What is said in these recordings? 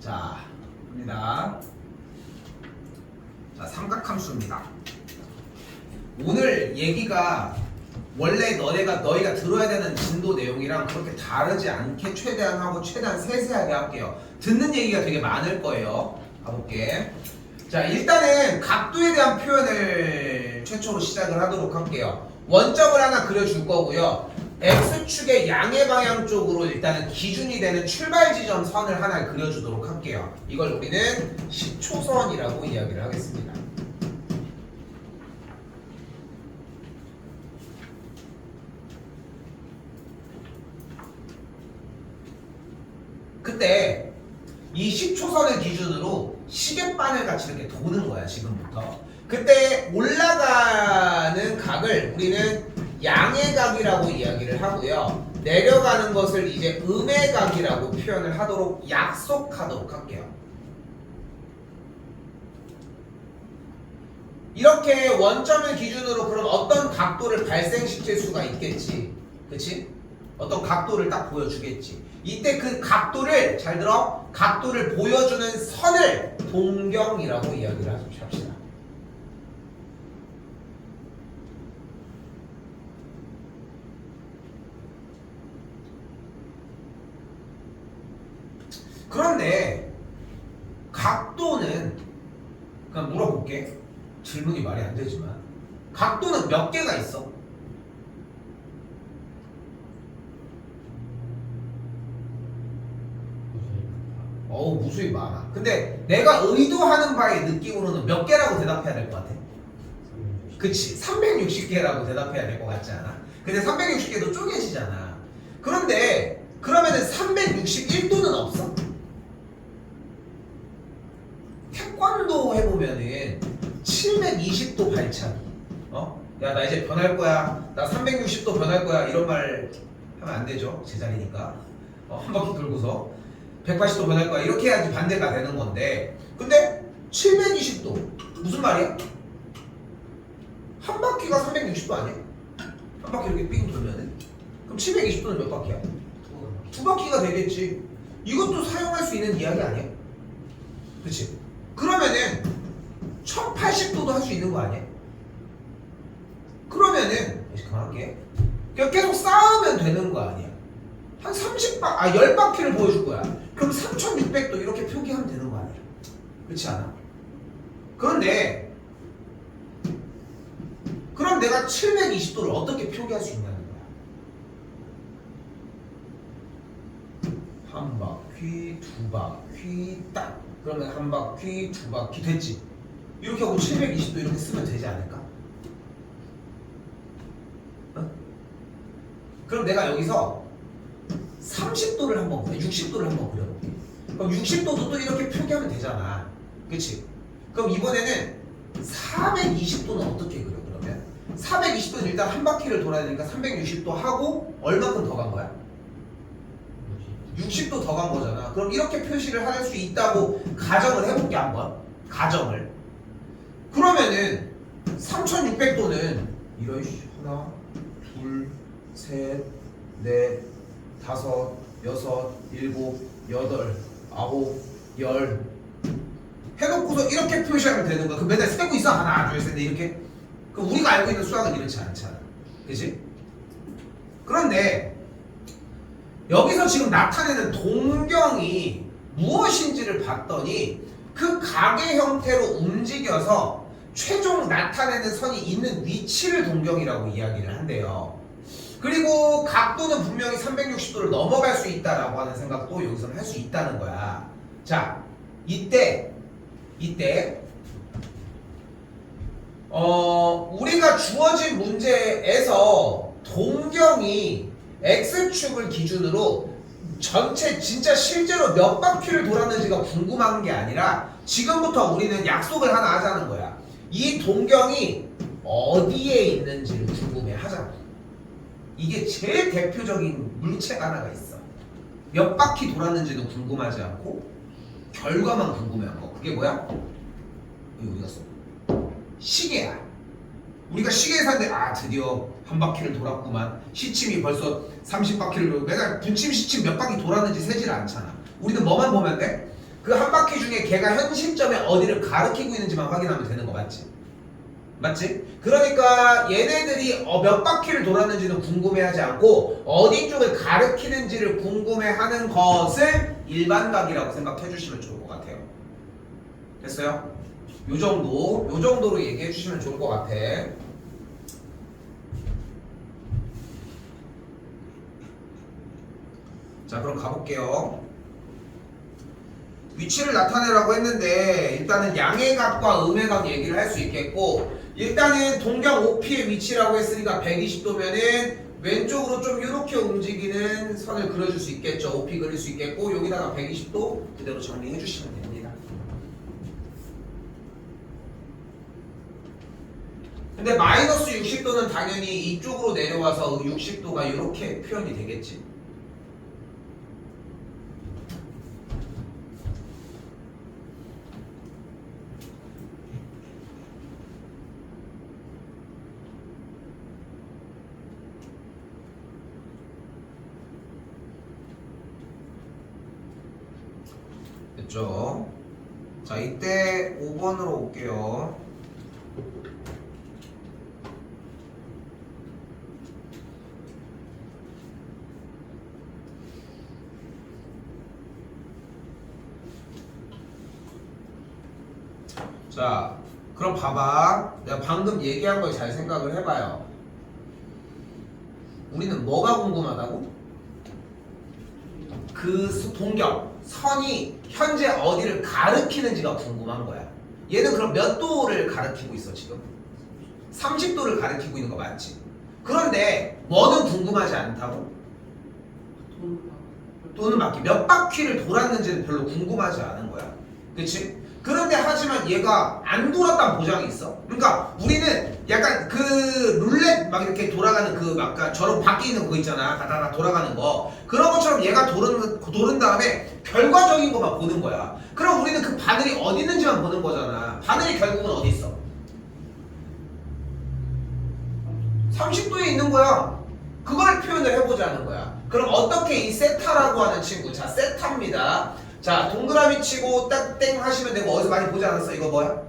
자, 갑니다. 자, 삼각함수입니다. 오늘 얘기가 원래 너희가 들어야 되는 진도 내용이랑 그렇게 다르지 않게 최대한 하고 최대한 세세하게 할게요. 듣는 얘기가 되게 많을 거예요. 가볼게. 자, 일단은 각도에 대한 표현을 최초로 시작을 하도록 할게요. 원점을 하나 그려줄 거고요. X축의 양의 방향 쪽으로 일단은 기준이 되는 출발 지점 선을 하나 그려주도록 할게요. 이걸 우리는 10초선이라고 이야기를 하겠습니다. 그때 이 10초선을 기준으로 시계바늘 같이 이렇게 도는 거야, 지금부터. 그때 올라가는 각을 우리는 양의 각이라고 이야기를 하고요. 내려가는 것을 이제 음의 각이라고 표현을 하도록 약속하도록 할게요. 이렇게 원점을 기준으로 그런 어떤 각도를 발생시킬 수가 있겠지. 그치? 어떤 각도를 딱 보여주겠지. 이때 그 각도를, 잘 들어, 각도를 보여주는 선을 동경이라고 이야기를 합시다. 그런데 각도는, 그냥 물어볼게. 질문이 말이 안 되지만 각도는 몇 개가 있어? 무수히 많아. 근데 내가 의도하는 바의 느낌으로는 몇 개라고 대답해야 될 것 같아? 그치, 360개라고 대답해야 될 것 같지 않아? 근데 360개도 쪼개지잖아. 그런데 그러면은 361도는 없어? 태권도 해보면은 720도 발차기, 야, 나 이제 변할 거야, 나 360도 변할 거야, 이런 말 하면 안 되죠, 제자리니까. 한 바퀴 돌고서 180도 변할 거야, 이렇게 해야지 반대가 되는 건데. 근데 720도 무슨 말이야? 한 바퀴가 360도 아니야? 한 바퀴 이렇게 삥 돌면은? 그럼 720도는 몇 바퀴야? 두 바퀴가 되겠지. 이것도 사용할 수 있는 이야기 아니야? 그치? 그러면은 1080도도 할 수 있는 거 아니야? 그러면은 이제 그만할게. 그냥 계속 쌓으면 되는 거 아니야? 한 10바퀴를 보여줄 거야. 그럼 3600도 이렇게 표기하면 되는 거 아니야? 그렇지 않아? 그런데 그럼 내가 720도를 어떻게 표기할 수 있냐는 거야. 한 바퀴, 두 바퀴, 딱. 그러면 한 바퀴, 두 바퀴 됐지? 이렇게 하고 720도 이렇게 쓰면 되지 않을까? 그럼 내가 여기서 30도를 한번 그려, 60도를 한번 그려볼게. 그럼 60도도 또 이렇게 표기하면 되잖아. 그치? 그럼 이번에는 420도는 어떻게 그려, 그러면? 420도는 일단 한 바퀴를 돌아야 되니까 360도 하고 얼마큼 더 간 거야? 60도 더 간 거잖아. 그럼 이렇게 표시를 할 수 있다고 가정을 해볼게, 한번. 가정을. 그러면은 3600도는 이런 하나, 둘, 셋, 넷, 다섯, 여섯, 일곱, 여덟, 아홉, 열 해놓고서 이렇게 표시하면 되는 거야. 그 맨날 세고 있어. 하나, 둘, 셋, 넷 이렇게. 그럼 우리가 알고 있는 수학은 이렇지 않잖아. 그치? 그런데 여기서 지금 나타내는 동경이 무엇인지를 봤더니 그 각의 형태로 움직여서 최종 나타내는 선이 있는 위치를 동경이라고 이야기를 한대요. 그리고 각도는 분명히 360도를 넘어갈 수 있다라고 하는 생각도 여기서는 할 수 있다는 거야. 자, 이때 우리가 주어진 문제에서 동경이 X축을 기준으로 전체 진짜 실제로 몇 바퀴를 돌았는지가 궁금한 게 아니라 지금부터 우리는 약속을 하나 하자는 거야. 이 동경이 어디에 있는지를 궁금해 하자고. 이게 제일 대표적인 물체가 하나가 있어. 몇 바퀴 돌았는지도 궁금하지 않고 결과만 궁금해한 거. 그게 뭐야? 여기 어디 갔어? 시계야. 우리가 시계에 샀는데 드디어 한 바퀴를 돌았구만. 시침이 벌써 30바퀴를 돌고, 내가 분침 시침 몇 바퀴 돌았는지 세지를 않잖아. 우리는 뭐만 보면 돼? 그 한 바퀴 중에 걔가 현 시점에 어디를 가리키고 있는지만 확인하면 되는 거 맞지? 맞지? 그러니까 얘네들이 몇 바퀴를 돌았는지는 궁금해하지 않고 어디 쪽을 가리키는지를 궁금해하는 것을 일반각이라고 생각해 주시면 좋을 것 같아요. 됐어요? 요 정도로 얘기해 주시면 좋을 것 같아. 자, 그럼 가볼게요. 위치를 나타내라고 했는데 일단은 양의 각과 음의 각 얘기를 할 수 있겠고, 일단은 동경 OP의 위치라고 했으니까 120도면은 왼쪽으로 좀 이렇게 움직이는 선을 그려줄 수 있겠죠. OP 그릴 수 있겠고, 여기다가 120도 그대로 정리해 주시면 됩니다. 근데 마이너스 60도는 당연히 이쪽으로 내려와서 60도가 이렇게 표현이 되겠지. 됐죠? 자, 이때 5번으로 올게요. 자, 그럼 봐봐. 내가 방금 얘기한 걸 잘 생각을 해봐요. 우리는 뭐가 궁금하다고? 그 동경, 선이 현재 어디를 가리키는지가 궁금한 거야. 얘는 그럼 몇 도를 가리키고 있어 지금? 30도를 가리키고 있는 거 맞지? 그런데 뭐는 궁금하지 않다고? 또는 바퀴 몇 바퀴를 돌았는지는 별로 궁금하지 않은 거야. 그치? 그런데 하지만 얘가 안 돌았다는 보장이 있어. 그러니까 우리는 약간 그 룰렛 막 이렇게 돌아가는 그 막 저런 바뀌는 거 있잖아. 가다가 돌아가는 거. 그런 것처럼 얘가 도른 다음에 결과적인 것만 보는 거야. 그럼 우리는 그 바늘이 어디 있는지만 보는 거잖아. 바늘이 결국은 어디 있어? 30도에 있는 거야. 그걸 표현을 해보자는 거야. 그럼 어떻게 이 세타라고 하는 친구, 자 세타입니다. 자, 동그라미 치고 딱 땡 하시면 되고, 어디서 많이 보지 않았어? 이거 뭐야?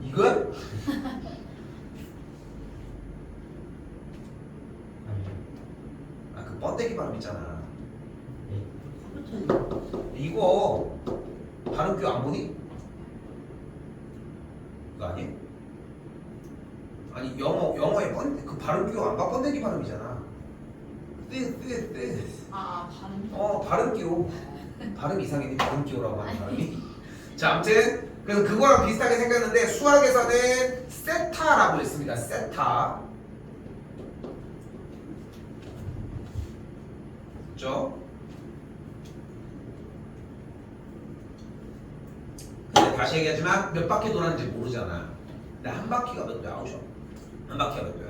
이거야? 아, 그 번데기 발음 있잖아. 이거 발음교 안 보니? 이거 아니? 아니 영어에 그 발음교 안 봐? 번데기 발음이잖아. 발음. 발음기로. 발음 이상이니 발음기로라고 하는 발음이. 자, 아무튼 그래서 그거랑 비슷하게 생겼는데 수학에서는 세타라고 했습니다. 세타. 그렇죠? 근데 다시 얘기하지만 몇 바퀴 돌았는지 모르잖아. 근데 한 바퀴가 몇 도야? 아우셔. 한 바퀴가 몇 도야?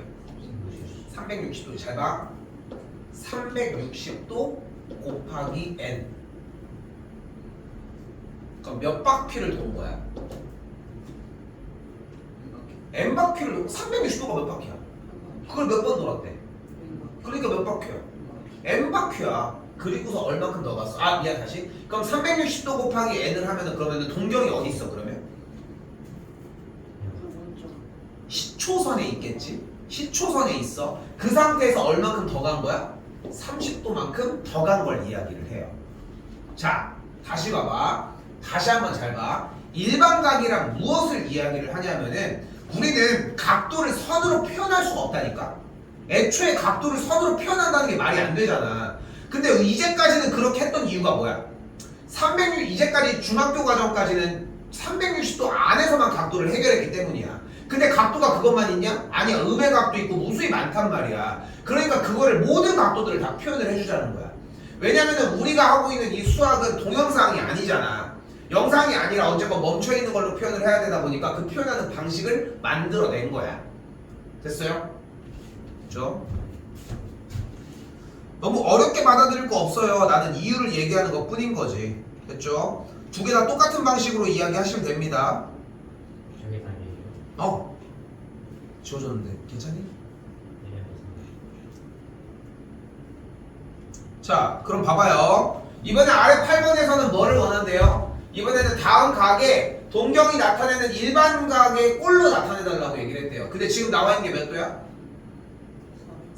360도. 잘 봐. 360도 곱하기 n. 그럼 몇 바퀴를 도는 거야? n 바퀴를 360도가 몇 바퀴야? 그걸 몇 번 돌았대? 그러니까 몇 바퀴야? n 바퀴야. 그리고서 얼마큼 더 갔어? 아, 미안, 다시. 그럼 360도 곱하기 n을 하면은 그러면은 동경이 어디 있어 그러면? 시초선에 있겠지? 시초선에 있어. 그 상태에서 얼마큼 더 간 거야? 30도만큼 더 간 걸 이야기를 해요. 자, 다시 봐봐. 다시 한번 잘 봐. 일반각이랑 무엇을 이야기를 하냐면은 우리는 각도를 선으로 표현할 수가 없다니까. 애초에 각도를 선으로 표현한다는 게 말이 안 되잖아. 근데 이제까지는 그렇게 했던 이유가 뭐야? 이제까지 중학교 과정까지는 360도 안에서만 각도를 해결했기 때문이야. 근데 각도가 그것만 있냐? 아니야. 음의 각도 있고 무수히 많단 말이야. 그러니까 그거를 모든 각도들을 다 표현을 해주자는 거야. 왜냐면은 우리가 하고 있는 이 수학은 동영상이 아니잖아. 영상이 아니라 어쨌건 멈춰있는 걸로 표현을 해야 되다 보니까 그 표현하는 방식을 만들어낸 거야. 됐어요? 그렇죠? 너무 어렵게 받아들일 거 없어요. 나는 이유를 얘기하는 것 뿐인 거지. 됐죠? 두 개 다 똑같은 방식으로 이야기하시면 됩니다. 지워졌는데 괜찮니? 자, 그럼 봐봐요. 이번에 아래 8번에서는 뭐를 원한대요? 이번에는 다음 각에 동경이 나타내는 일반 각의 꼴로 나타내달라고 얘기를 했대요. 근데 지금 나와 있는 게 몇 도야?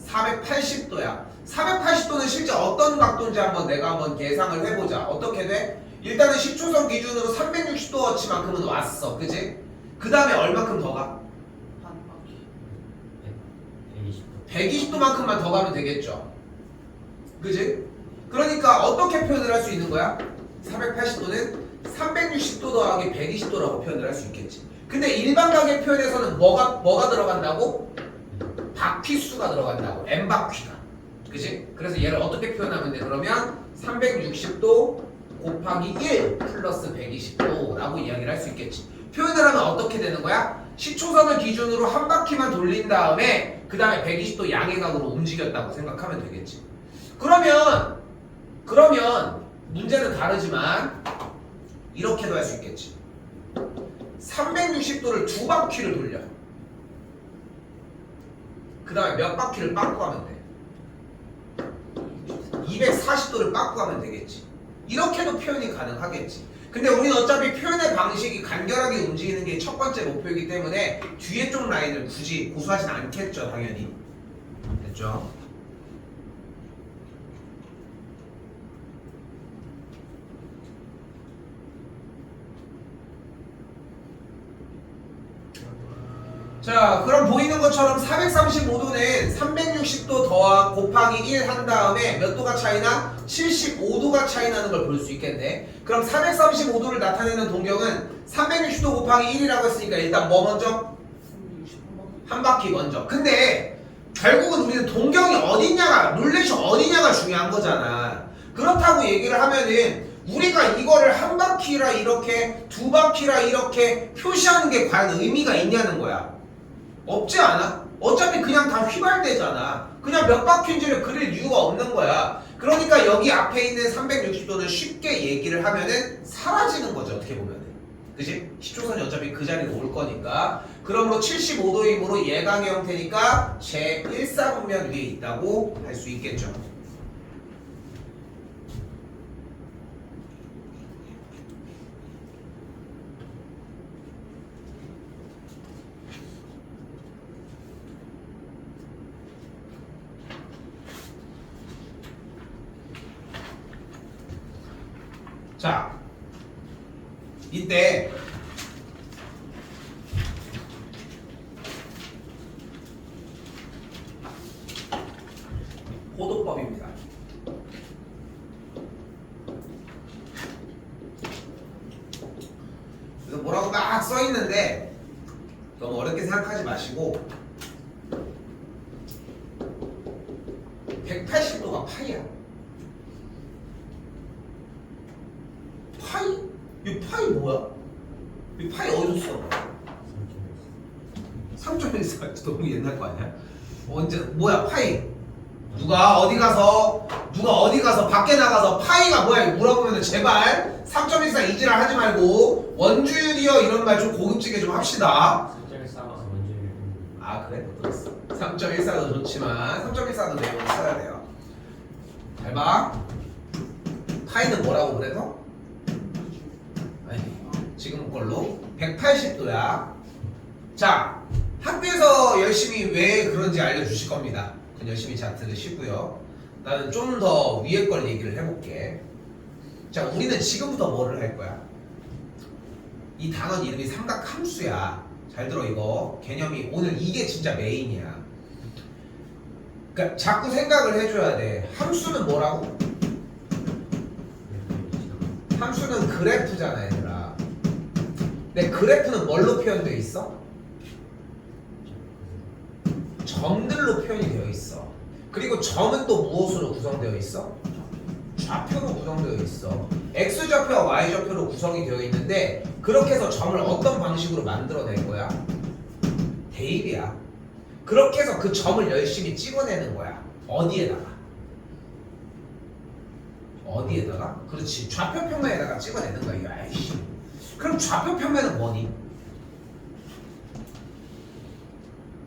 480도야. 480도는 실제 어떤 각도인지 내가 한번 계상을 해보자. 어떻게 돼? 일단은 10초선 기준으로 360도어치만큼은 왔어. 그지? 그 다음에 얼마큼 더 가? 120도만큼만 더 가면 되겠죠. 그지? 그러니까 어떻게 표현을 할 수 있는 거야? 480도는 360도 더하기 120도라고 표현을 할 수 있겠지. 근데 일반 각의 표현에서는 뭐가 들어간다고? 바퀴수가 들어간다고. n바퀴가. 그지? 그래서 얘를 어떻게 표현하면 돼? 그러면 360도 곱하기 1 플러스 120도라고 이야기를 할 수 있겠지. 표현을 하면 어떻게 되는 거야? 10초선을 기준으로 한 바퀴만 돌린 다음에 그 다음에 120도 양의각으로 움직였다고 생각하면 되겠지. 그러면 문제는 다르지만 이렇게도 할 수 있겠지. 360도를 두 바퀴를 돌려. 그 다음에 몇 바퀴를 빠꾸 하면 돼? 240도를 빠꾸 하면 되겠지. 이렇게도 표현이 가능하겠지. 근데 우리는 어차피 표현의 방식이 간결하게 움직이는 게 첫 번째 목표이기 때문에 뒤에 쪽 라인을 굳이 고수하진 않겠죠. 당연히. 됐죠? 자, 그럼 보이는 것처럼 435도는 360도 더하 곱하기 1 한 다음에 몇 도가 차이나? 75도가 차이나는 걸 볼 수 있겠네. 그럼 435도를 나타내는 동경은 360도 곱하기 1이라고 했으니까 일단 뭐 먼저? 한 바퀴 먼저. 근데 결국은 우리는 동경이 어디냐가, 룰렛이 어디냐가 중요한 거잖아. 그렇다고 얘기를 하면은 우리가 이거를 한 바퀴라 이렇게 두 바퀴라 이렇게 표시하는 게 과연 의미가 있냐는 거야. 없지 않아? 어차피 그냥 다 휘발되잖아. 그냥 몇 바퀴인지를 그릴 이유가 없는 거야. 그러니까 여기 앞에 있는 360도는 쉽게 얘기를 하면은 사라지는 거죠. 어떻게 보면은. 그치? 10초선이 어차피 그 자리로 올 거니까. 그러므로 75도이므로 예각의 형태니까 제1사분면 위에 있다고 할 수 있겠죠. 자, 이때 호도법입니다. 그래서 뭐라고 막 써있는데 너무 어렵게 생각하지 마시고 180도가 파이야. 파이? 이 파이 뭐야? 이 파이 어디서 써? 3.14 너무 옛날 거 아니야? 언제 뭐야 파이? 누가 어디 가서 밖에 나가서 파이가 뭐야 물어보면 제발 3.14 이지랄 하지 말고 원주율이요 이런 말 좀 고급지게 좀 합시다. 3.14가 원주율. 아 그래? 못 들었어. 3.14도 좋지만 3.14도 내용을 써야 돼요. 잘 봐. 파이는 뭐라고 그래서? 지금 걸로 180도야. 자, 학교에서 열심히 왜 그런지 알려주실 겁니다. 그건 열심히 잘 들으시고요. 나는 좀 더 위에 걸 얘기를 해볼게. 자, 우리는 지금부터 뭐를 할 거야? 이 단원 이름이 삼각함수야. 잘 들어 이거. 개념이 오늘 이게 진짜 메인이야. 그러니까 자꾸 생각을 해줘야 돼. 함수는 뭐라고? 함수는 그래프잖아 얘들아. 근데 그래프는 뭘로 표현되어 있어? 점들로 표현이 되어 있어. 그리고 점은 또 무엇으로 구성되어 있어? 좌표로 구성되어 있어. X좌표와 Y좌표로 구성이 되어 있는데 그렇게 해서 점을 어떤 방식으로 만들어낼 거야? 대입이야. 그렇게 해서 그 점을 열심히 찍어내는 거야. 어디에다가? 어디에다가? 그렇지. 좌표 평면에다가 찍어내는 거야. 아이씨. 그럼 좌표 평면은 뭐니?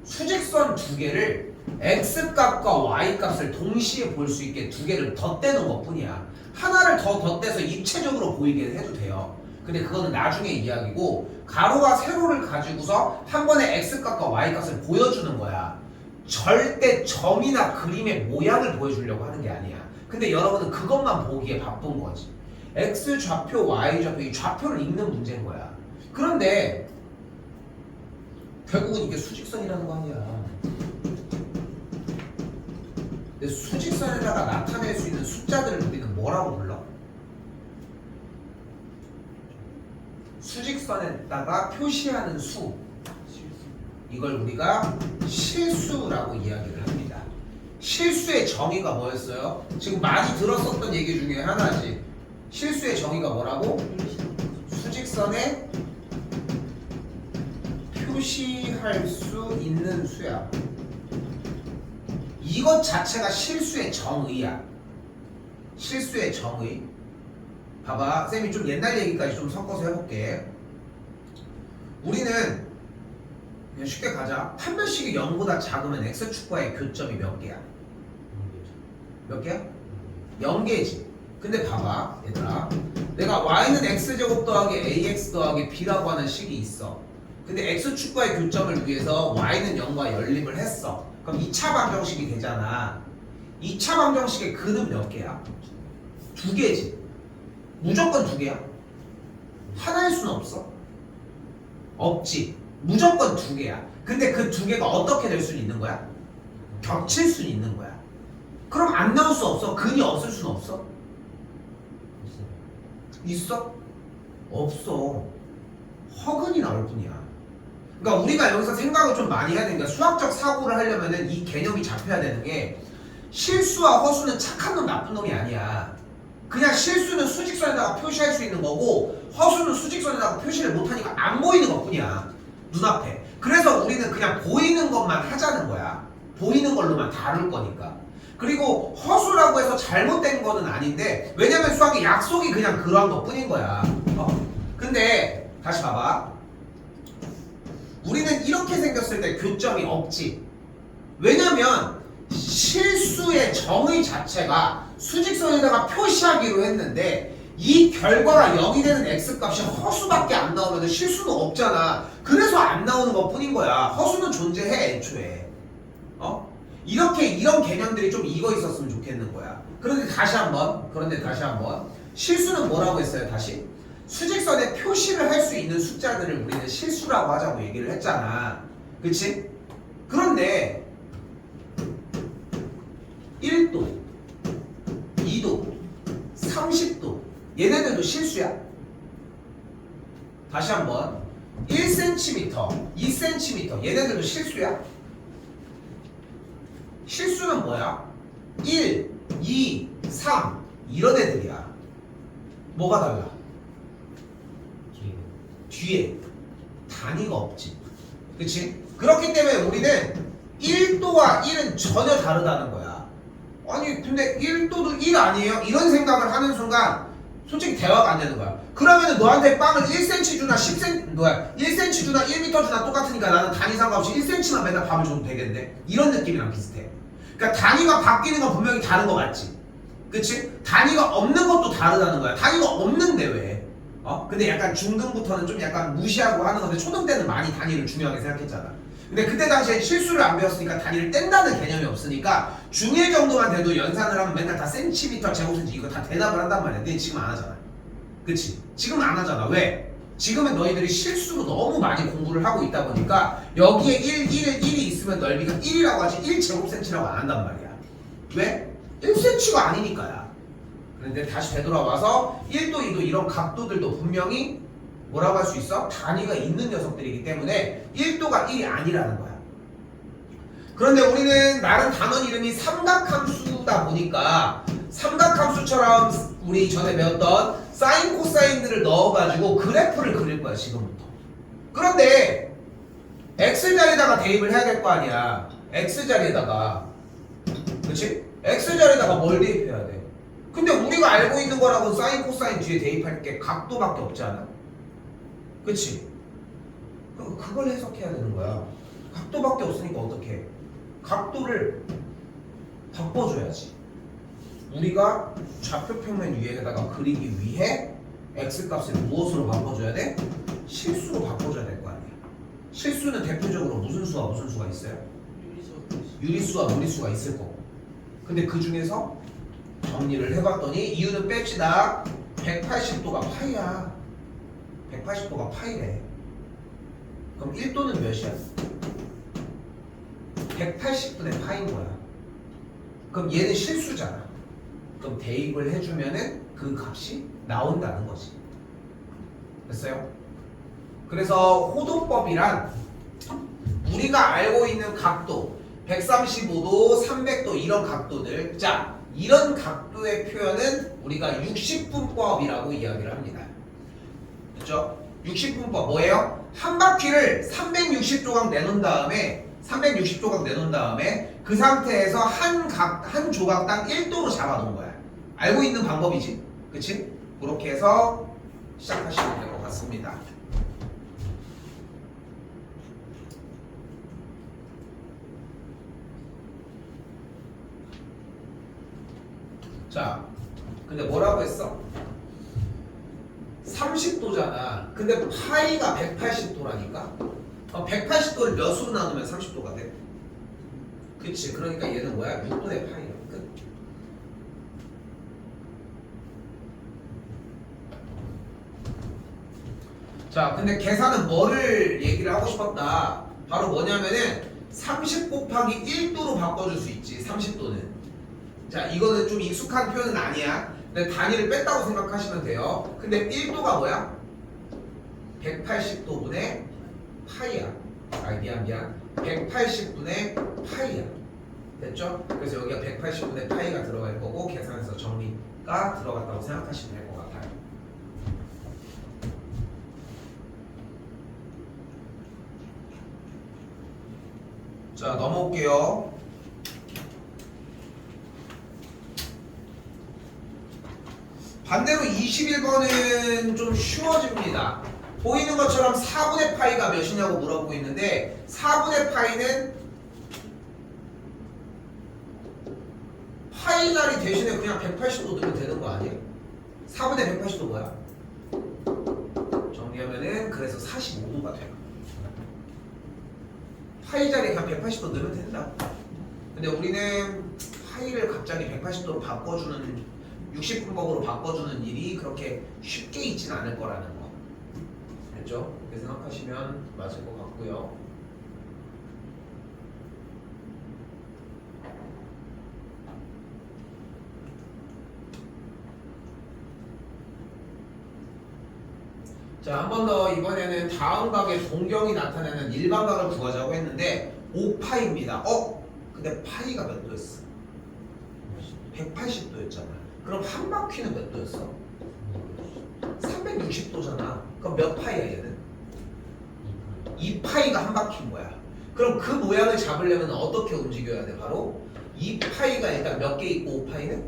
수직선 두 개를 X값과 Y값을 동시에 볼 수 있게 두 개를 덧대는 것 뿐이야. 하나를 하나를 더 덧대서 입체적으로 보이게 해도 돼요. 근데 그거는 나중에 이야기고 가로와 세로를 가지고서 한 번에 x값과 y값을 보여주는 거야. 절대 점이나 그림의 모양을 보여주려고 하는 게 아니야. 근데 여러분은 그것만 보기에 바쁜 거지. x 좌표, y 좌표, 이 좌표를 읽는 문제인 거야. 그런데 결국은 이게 수직선이라는 거 아니야. 근데 수직선에다가 나타낼 수 있는 숫자들을 우리는 뭐라고 불러? 수직선에다가 표시하는 수, 이걸 우리가 실수라고 이야기를 합니다. 실수의 정의가 뭐였어요? 지금 많이 들었었던 얘기 중에 하나지. 실수의 정의가 뭐라고? 수직선에 표시할 수 있는 수야. 이것 자체가 실수의 정의야. 실수의 정의. 봐봐, 쌤이 좀 옛날 얘기까지 좀 섞어서 해볼게. 우리는 그냥 쉽게 가자. 판별식이 0보다 작으면 x축과의 교점이 몇 개야? 몇 개야? 0개지. 근데 봐봐 얘들아, 내가 y는 x제곱 더하기 ax 더하기 b라고 하는 식이 있어. 근데 x축과의 교점을 위해서 y는 0과 연립을 했어. 그럼 2차 방정식이 되잖아. 2차 방정식의 근은 몇 개야? 2개지. 무조건 2개야? 하나일 수는 없어. 없지. 무조건 2개야. 근데 그 2개가 어떻게 될 수는 있는 거야? 겹칠 수는 있는 거야. 그럼 안 나올 수 없어? 근이 없을 수는 없어? 있어? 없어. 허근이 나올 뿐이야. 그러니까 우리가 여기서 생각을 좀 많이 해야 되는 게, 수학적 사고를 하려면은 이 개념이 잡혀야 되는 게, 실수와 허수는 착한 놈 나쁜 놈이 아니야. 그냥 실수는 수직선에다가 표시할 수 있는 거고 허수는 수직선에다가 표시를 못하니까 안 보이는 것뿐이야, 눈앞에. 그래서 우리는 그냥 보이는 것만 하자는 거야. 보이는 걸로만 다룰 거니까. 그리고 허수라고 해서 잘못된 거는 아닌데, 왜냐면 수학의 약속이 그냥 그러한 것 뿐인 거야. 근데 다시 봐봐. 우리는 이렇게 생겼을 때 교점이 없지. 왜냐면 실수의 정의 자체가 수직선에다가 표시하기로 했는데, 이 결과가 0이 되는 x값이 허수밖에 안 나오면 실수는 없잖아. 그래서 안 나오는 것 뿐인 거야. 허수는 존재해 애초에. 이렇게 이런 개념들이 좀 익어 있었으면 좋겠는 거야. 그런데 다시 한번 실수는 뭐라고 했어요? 다시 수직선에 표시를 할 수 있는 숫자들을 우리는 실수라고 하자고 얘기를 했잖아. 그치? 그런데 1도, 2도, 30도 얘네들도 실수야. 다시 한번 1cm, 2cm 얘네들도 실수야. 실수는 뭐야? 1, 2, 3 이런 애들이야. 뭐가 달라? 뒤에 단위가 없지. 그치? 그렇기 때문에 우리는 1도와 1은 전혀 다르다는 거야. 아니 근데 1도도 1 아니에요? 이런 생각을 하는 순간 솔직히 대화가 안 되는 거야. 그러면은 너한테 빵을 1cm 주나 10cm 1cm 주나 1m 주나 똑같으니까 나는 단위 상관없이 1cm만 맨날 밥을 줘도 되겠네. 이런 느낌이랑 비슷해. 그러니까 단위가 바뀌는 건 분명히 다른 거 맞지? 그치? 단위가 없는 것도 다르다는 거야. 단위가 없는데 왜? 근데 약간 중등부터는 좀 약간 무시하고 하는 건데, 초등 때는 많이 단위를 중요하게 생각했잖아. 근데 그때 당시에 실수를 안 배웠으니까 단위를 뗀다는 개념이 없으니까 중1 정도만 돼도 연산을 하면 맨날 다 센티미터, 제곱센티 이거 다 대답을 한단 말이야. 근데 지금 안 하잖아. 그치? 지금은 안 하잖아. 왜? 지금은 너희들이 실수로 너무 많이 공부를 하고 있다 보니까 여기에 1이 있으면 넓이가 1이라고 하지 1제곱센티라고 안 한단 말이야. 왜? 1cm가 아니니까야. 그런데 다시 되돌아와서 1도, 2도 이런 각도들도 분명히 뭐라고 할 수 있어? 단위가 있는 녀석들이기 때문에 1도가 1이 아니라는 거야. 그런데 우리는 나름 단원 이름이 삼각함수다 보니까 삼각함수처럼 우리 전에 배웠던 사인, 코사인들을 넣어가지고 그래프를 그릴 거야 지금부터. 그런데 x자리에다가 대입을 해야 될 거 아니야. x자리에다가, 그치? x자리에다가 뭘 대입해야 돼? 근데 우리가 알고 있는 거라고 사인, 코사인 뒤에 대입할 게 각도밖에 없지 않아? 그치? 그걸 해석해야 되는 거야. 각도밖에 없으니까 어떻게 해? 각도를 바꿔줘야지. 우리가 좌표평면 위에다가 그리기 위해 x값을 무엇으로 바꿔줘야 돼? 실수로 바꿔줘야 될 거 아니야. 실수는 대표적으로 무슨 수가 있어요? 유리수와 무리수가 있을 거고. 근데 그 중에서 정리를 해봤더니 이유는 뺍시다. 180도가 파이야. 180도가 파이래. 그럼 1도는 몇이야? 180분의 파인 거야. 그럼 얘는 실수잖아. 그럼 대입을 해주면은 그 값이 나온다는 거지. 됐어요? 그래서 호도법이란 우리가 알고 있는 각도 135도, 300도 이런 각도들, 자 이런 각도의 표현은 우리가 60분법이라고 이야기를 합니다. 그렇죠? 60분법 뭐예요? 한 바퀴를 360조각 내놓은 다음에 그 상태에서 한 조각당 1도로 잡아놓은 거야. 알고 있는 방법이지, 그치? 그렇게 해서 시작하시면 될 것 같습니다. 자, 근데 뭐라고 했어? 30도잖아. 근데 파이가 180도라니까? 180도를 몇으로 나누면 30도가 돼? 그치? 그러니까 얘는 뭐야? 6분의 파이야. 끝. 자, 근데 계산은 뭐를 얘기를 하고 싶었다? 바로 뭐냐면은 30 곱하기 1도로 바꿔줄 수 있지. 30도는. 자, 이거는 좀 익숙한 표현은 아니야. 근데 단위를 뺐다고 생각하시면 돼요. 근데 1도가 뭐야? 180도분의 파이야. 아, 미안. 180분의 파이야. 됐죠? 그래서 여기가 180분의 파이가 들어갈 거고 계산해서 정리가 들어갔다고 생각하시면 될 것 같아요. 자, 넘어올게요. 반대로 21번은 좀 쉬워집니다. 보이는 것처럼 4분의 파이가 몇이냐고 물어보고 있는데 4분의 파이는 파이 자리 대신에 그냥 180도 넣으면 되는 거 아니에요? 4분의 180도 뭐야? 정리하면은 그래서 45도가 돼요. 파이 자리에 그냥 180도 넣으면 된다. 근데 우리는 파이를 갑자기 180도로 바꿔주는 60분법으로 바꿔주는 일이 그렇게 쉽게 있진 않을 거라는 거. 됐죠? 그렇게 생각하시면 맞을 것 같고요. 자, 한 번 더 이번에는 다음 각의 동경이 나타내는 일반각을 구하자고 했는데 5파이입니다. 근데 파이가 몇 도였어? 180도였잖아. 그럼 한 바퀴는 몇 도였어? 360도잖아. 그럼 몇 파이야 얘는? 2파이가 한 바퀴인 거야. 그럼 그 모양을 잡으려면 어떻게 움직여야 돼? 바로 2파이가 일단 몇 개 있고 5파이는?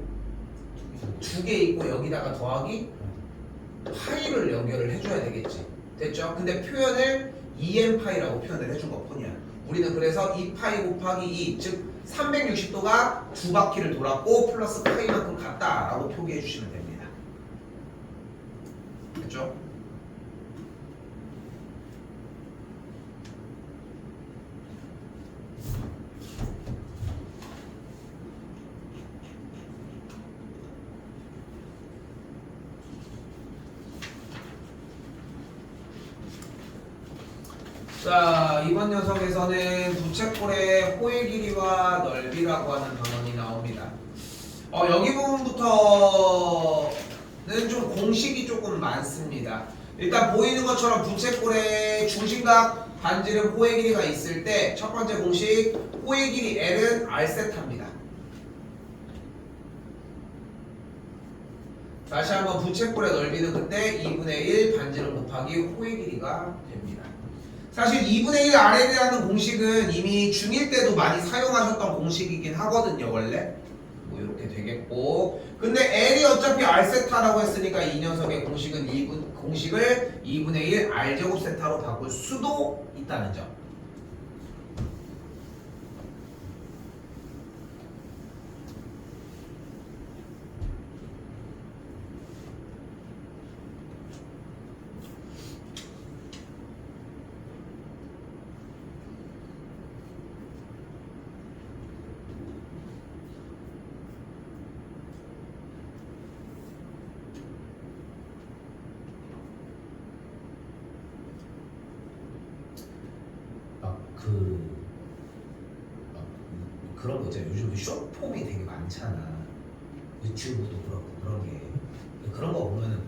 2개 있고 여기다가 더하기 파이를 연결을 해줘야 되겠지. 됐죠? 근데 표현을 2n파이라고 표현을 해준 것 뿐이야. 우리는 그래서 2파이 곱하기 2, 즉 360도가 두 바퀴를 돌았고 플러스 파이만큼 같다라고 표기해 주시면 됩니다. 됐죠? 자, 이번 녀석에서는 부채꼴의 호의 길이와 넓이라고 하는 단원이 나옵니다. 여기 부분부터는 좀 공식이 조금 많습니다. 일단 보이는 것처럼 부채꼴의 중심각 반지름 호의 길이가 있을 때 첫 번째 공식 호의 길이 L은 R세타입니다. 다시 한번 부채꼴의 넓이는 그때 2분의 1 반지름 곱하기 호의 길이가 됩니다. 사실 2분의 1 RL이라는 공식은 이미 중1 때도 많이 사용하셨던 공식이긴 하거든요, 원래. 뭐 이렇게 되겠고. 근데 L이 어차피 R세타라고 했으니까 이 녀석의 공식은 공식을 2분의 1 R제곱 세타로 바꿀 수도 있다는 점. 그런 거 있잖아. 요즘 숏폼이 되게 많잖아. 유튜브도 그렇고 그런 게 그런 거 보면은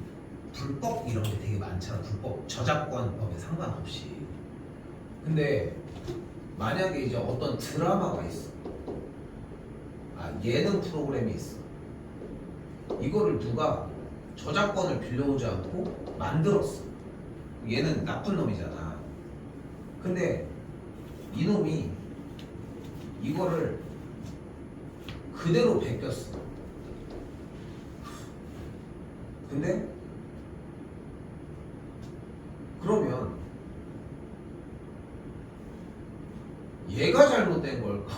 불법 이런 게 되게 많잖아. 불법 저작권법에 상관없이. 근데 만약에 이제 어떤 드라마가 있어. 예능 프로그램이 있어. 이거를 누가 저작권을 빌려오지 않고 만들었어. 얘는 나쁜 놈이잖아. 근데 이놈이 이거를 그대로 베꼈어. 근데 그러면 얘가 잘못된 걸까?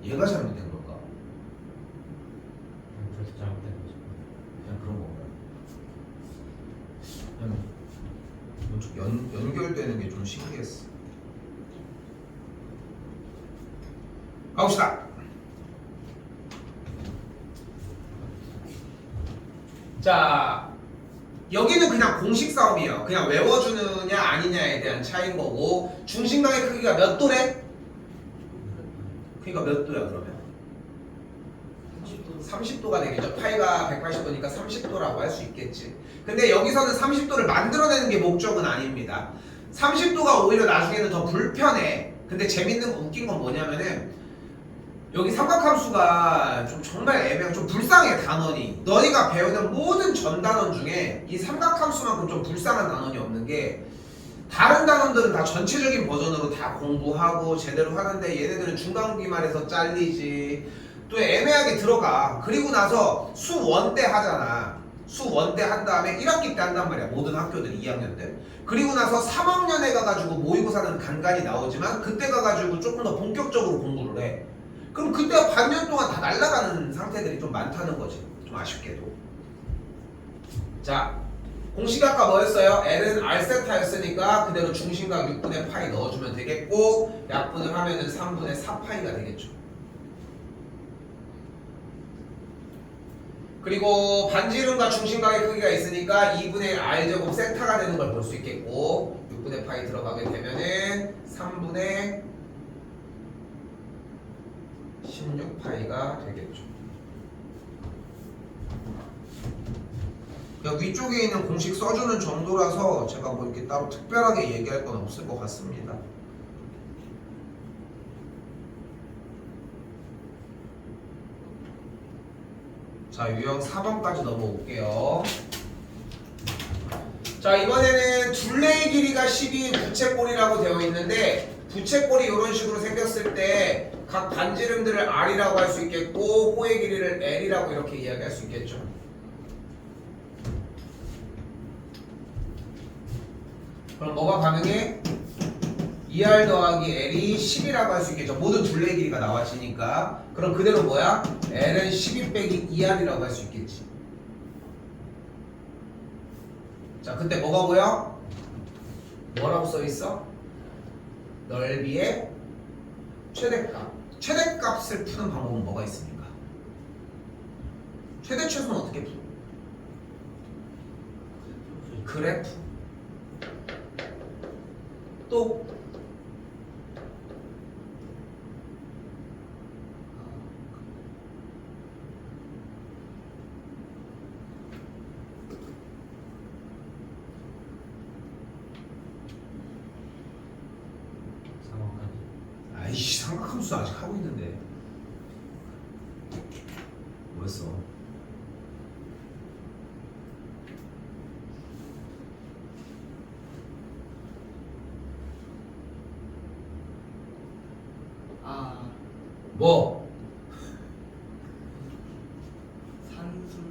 얘가 잘못된 걸까? 그래서 잘못된 거죠. 그냥 그런 건가요? 그냥 연결되는 게 좀 신기했어. 가봅시다. 자, 여기는 그냥 공식 싸움이에요. 그냥 외워주느냐 아니냐에 대한 차이인 거고, 중심각의 크기가 몇 도래? 그러니까 몇 도야 그러면? 30도가 되겠죠. 파이가 180도니까 30도라고 할 수 있겠지. 근데 여기서는 30도를 만들어내는 게 목적은 아닙니다. 30도가 오히려 나중에는 더 불편해. 근데 재밌는 거 웃긴 건 뭐냐면은 여기 삼각함수가 좀 정말 애매하고 좀 불쌍해. 단원이 너희가 배우는 모든 전 단원 중에 이 삼각함수만큼 좀 불쌍한 단원이 없는 게, 다른 단원들은 다 전체적인 버전으로 다 공부하고 제대로 하는데 얘네들은 중간기말에서 잘리지, 또 애매하게 들어가. 그리고 나서 수1 때 하잖아. 수1 때 한 다음에 1학기 때 한단 말이야. 모든 학교들 2학년 때. 그리고 나서 3학년에 가가지고 모의고사는 간간히 나오지만 그때 가가지고 조금 더 본격적으로 공부를 해. 그럼 그때 반년 동안 다 날아가는 상태들이 좀 많다는 거지. 좀 아쉽게도. 자, 공식이 아까 뭐였어요? L은 R세타였으니까 그대로 중심각 6분의 파이 넣어주면 되겠고, 약분을 하면은 3분의 4파이가 되겠죠. 그리고 반지름과 중심각의 크기가 있으니까 2분의 R제곱 세타가 되는 걸 볼 수 있겠고, 6분의 파이 들어가게 되면은 3분의 16파이가 되겠죠. 그러니까 위쪽에 있는 공식 써주는 정도라서 제가 뭐 이렇게 따로 특별하게 얘기할 건 없을 것 같습니다. 자, 유형 4번까지 넘어올게요. 자, 이번에는 둘레의 길이가 12인 부채꼴이라고 되어 있는데, 부채꼴이 이런 식으로 생겼을 때 각 반지름들을 R이라고 할 수 있겠고, 호의 길이를 L이라고 이렇게 이야기할 수 있겠죠. 그럼 뭐가 가능해? 2R 더하기 L이 10이라고 할 수 있겠죠. 모든 둘레의 길이가 나와지니까. 그럼 그대로 뭐야? L은 12 빼기 2R이라고 할 수 있겠지. 자, 그때 뭐가 보여? 뭐라고 써있어? 넓이의 최대값. 최대값을 푸는 방법은 뭐가 있습니까? 최대 최소는 어떻게 풀어? 그래프. 또 아이씨, 삼각함수 아직 하고 있는데 뭐였어? 뭐? 산술.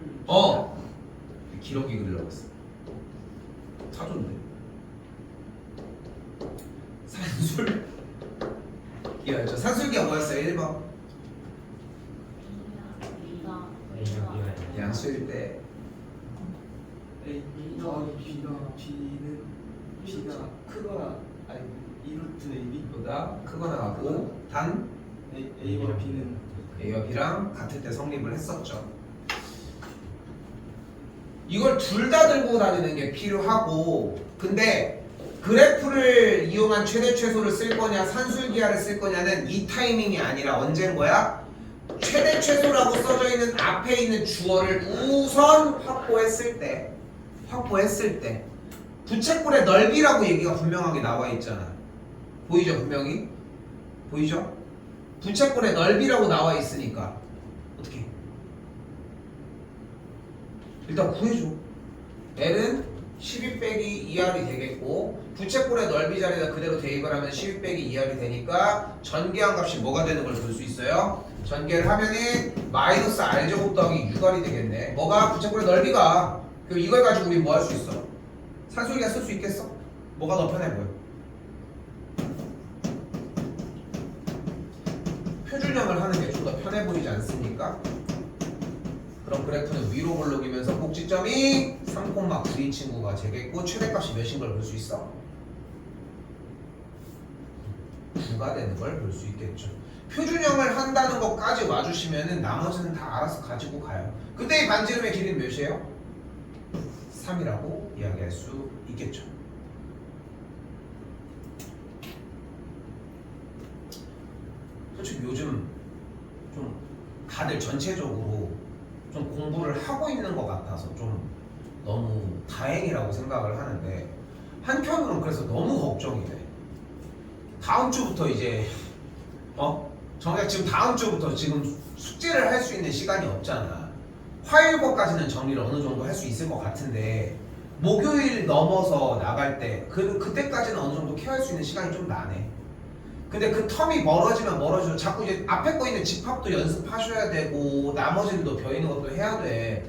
기러기 그리려고 했어. 사줬네. 산술. 야, 저 산술기가 뭐였어요? 1번. 양수일 때 A 더하기 B는 B가 크거나 아니 2루트 AB보다 크거나 같고, 단 A와 B는 A와 B랑 같을 때 성립을 했었죠. 이걸 둘 다 들고 다니는 게 필요하고, 근데 그래프를 이용한 최대 최소를 쓸 거냐 산술기하를 쓸 거냐는 이 타이밍이 아니라 언제인 거야? 최대 최소라고 써져 있는 앞에 있는 주어를 우선 확보했을 때 부채꼴의 넓이라고 얘기가 분명하게 나와 있잖아. 보이죠? 분명히? 보이죠? 부채꼴의 넓이라고 나와 있으니까 어떻게? 일단 구해줘. L은 12 빼기 2R이 되겠고 부채꼴의 넓이 자리에다 그대로 대입을 하면 12 빼기 2R이 되니까 전개한 값이 뭐가 되는 걸 볼 수 있어요? 전개를 하면은 마이너스 R제곱 더하기 6R이 되겠네. 뭐가? 부채꼴의 넓이가. 그럼 이걸 가지고 우리 뭐 할 수 있어? 산술기가 쓸 수 있겠어? 뭐가 더 편해 보여? 표준형을 하는 게 좀 더 편해 보이지 않습니까? 그럼 그래프는 위로 볼록이면서 꼭지점이 3,9인 친구가 되겠고 최대값이 몇인 걸 볼 수 있어? 9가 되는 걸 볼 수 있겠죠. 표준형을 한다는 것까지 와주시면은 나머지는 다 알아서 가지고 가요. 근데 이 반지름의 길이는 몇이에요? 3이라고 이야기할 수 있겠죠. 솔직히 요즘 좀 다들 전체적으로 좀 공부를 하고 있는 것 같아서 좀 너무 다행이라고 생각을 하는데 한편으로는 그래서 너무 걱정이 돼. 다음 주부터 이제 정작 지금 다음 주부터 지금 숙제를 할 수 있는 시간이 없잖아. 화요일 거까지는 정리를 어느 정도 할 수 있을 것 같은데 목요일 넘어서 나갈 때 그때까지는 어느 정도 케어할 수 있는 시간이 좀 나네. 근데 그 텀이 멀어지면 멀어지고 자꾸 이제 앞에 거 있는 집합도 연습하셔야 되고 나머지는 또 벼 있는 것도 해야 돼.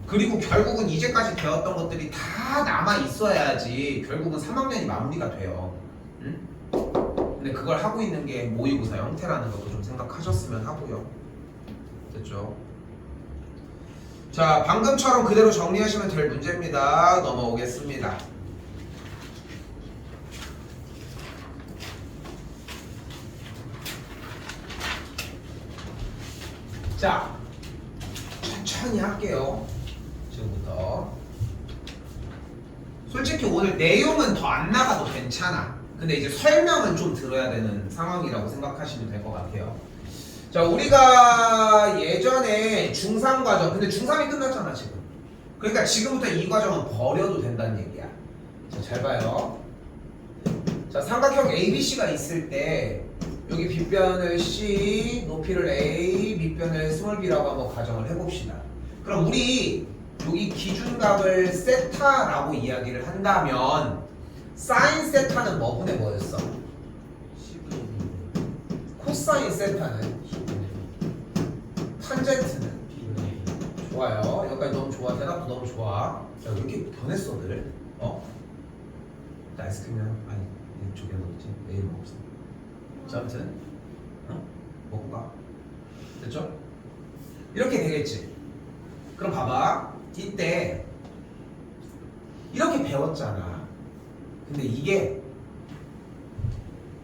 그리고 결국은 이제까지 배웠던 것들이 다 남아 있어야지 결국은 3학년이 마무리가 돼요. 응? 근데 그걸 하고 있는 게 모의고사 형태라는 것도 좀 생각하셨으면 하고요. 됐죠? 자, 방금처럼 그대로 정리하시면 될 문제입니다. 넘어오겠습니다. 자, 천천히 할게요. 지금부터. 솔직히 오늘 내용은 더 안 나가도 괜찮아. 근데 이제 설명은 좀 들어야 되는 상황이라고 생각하시면 될 것 같아요. 자, 우리가 예전에 중3 과정, 근데 중3이 끝났잖아 지금. 그러니까 지금부터 이 과정은 버려도 된다는 얘기야. 자, 잘 봐요. 자, 삼각형 ABC가 있을 때 여기 빗변을 C, 높이를 A, 밑변을 스몰 b라고 한번 가정을 해봅시다. 그럼 우리 여기 기준값을 세타라고 이야기를 한다면 사인 세타는 뭐분의 뭐였어? 코사인 세타는? 탄젠트는? 좋아요. 여기까지 너무 좋아. 대답도 너무 좋아. 야, 왜 이렇게 변했어 늘? 나 아이스크림이랑 아니 저기 먹었지? 내일 먹었어. 자, 아무튼 먹고 가. 됐죠? 이렇게 되겠지. 그럼 봐봐. 이때 이렇게 배웠잖아. 근데 이게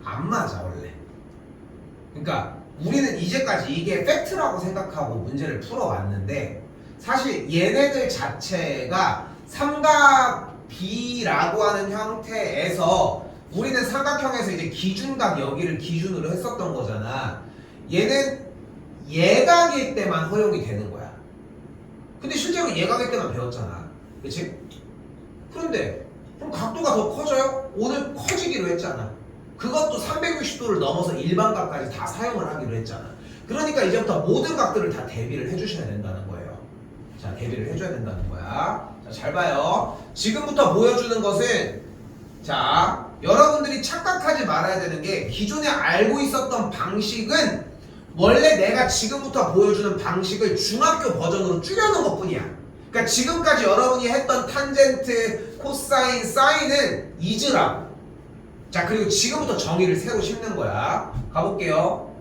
안 맞아 원래. 그러니까 우리는 이제까지 이게 팩트라고 생각하고 문제를 풀어왔는데 사실 얘네들 자체가 삼각 B라고 하는 형태에서 우리는 삼각형에서 이제 기준각 여기를 기준으로 했었던 거잖아. 얘는 예각일 때만 허용이 되는 거야. 근데 실제로 예각일 때만 배웠잖아. 그치? 그런데 그럼 각도가 더 커져요? 오늘 커지기로 했잖아. 그것도 360도를 넘어서 일반각까지 다 사용을 하기로 했잖아. 그러니까 이제부터 모든 각들을 다 대비를 해주셔야 된다는 거예요. 자, 대비를 해줘야 된다는 거야. 자, 잘 봐요. 지금부터 보여주는 것은 자, 여러분들이 착각하지 말아야 되는 게 기존에 알고 있었던 방식은 원래 내가 지금부터 보여주는 방식을 중학교 버전으로 줄여놓은 것뿐이야. 그러니까 지금까지 여러분이 했던 탄젠트, 코사인, 사인은 잊으라고. 자, 그리고 지금부터 정의를 새로 심는 거야. 가볼게요.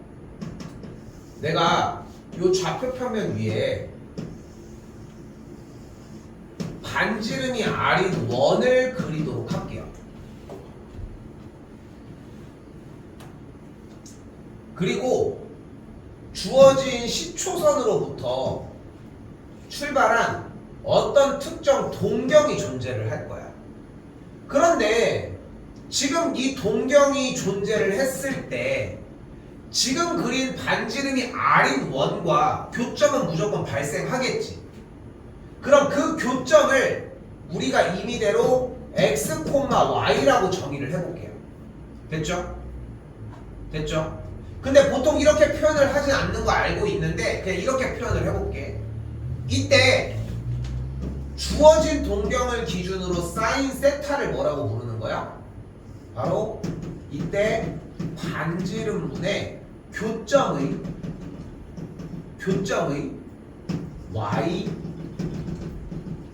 내가 요 좌표 평면 위에 반지름이 R인 원을 그리도록 할게요. 그리고 주어진 시초선으로부터 출발한 어떤 특정 동경이 존재를 할 거야. 그런데 지금 이 동경이 존재를 했을 때 지금 그린 반지름이 R인 원과 교점은 무조건 발생하겠지. 그럼 그 교점을 우리가 임의대로 x, y라고 정의를 해볼게요. 됐죠? 됐죠? 근데 보통 이렇게 표현을 하진 않는 거 알고 있는데 그냥 이렇게 표현을 해볼게. 이때 주어진 동경을 기준으로 사인 세타를 뭐라고 부르는 거야? 바로 이때 반지름분의 교점의 y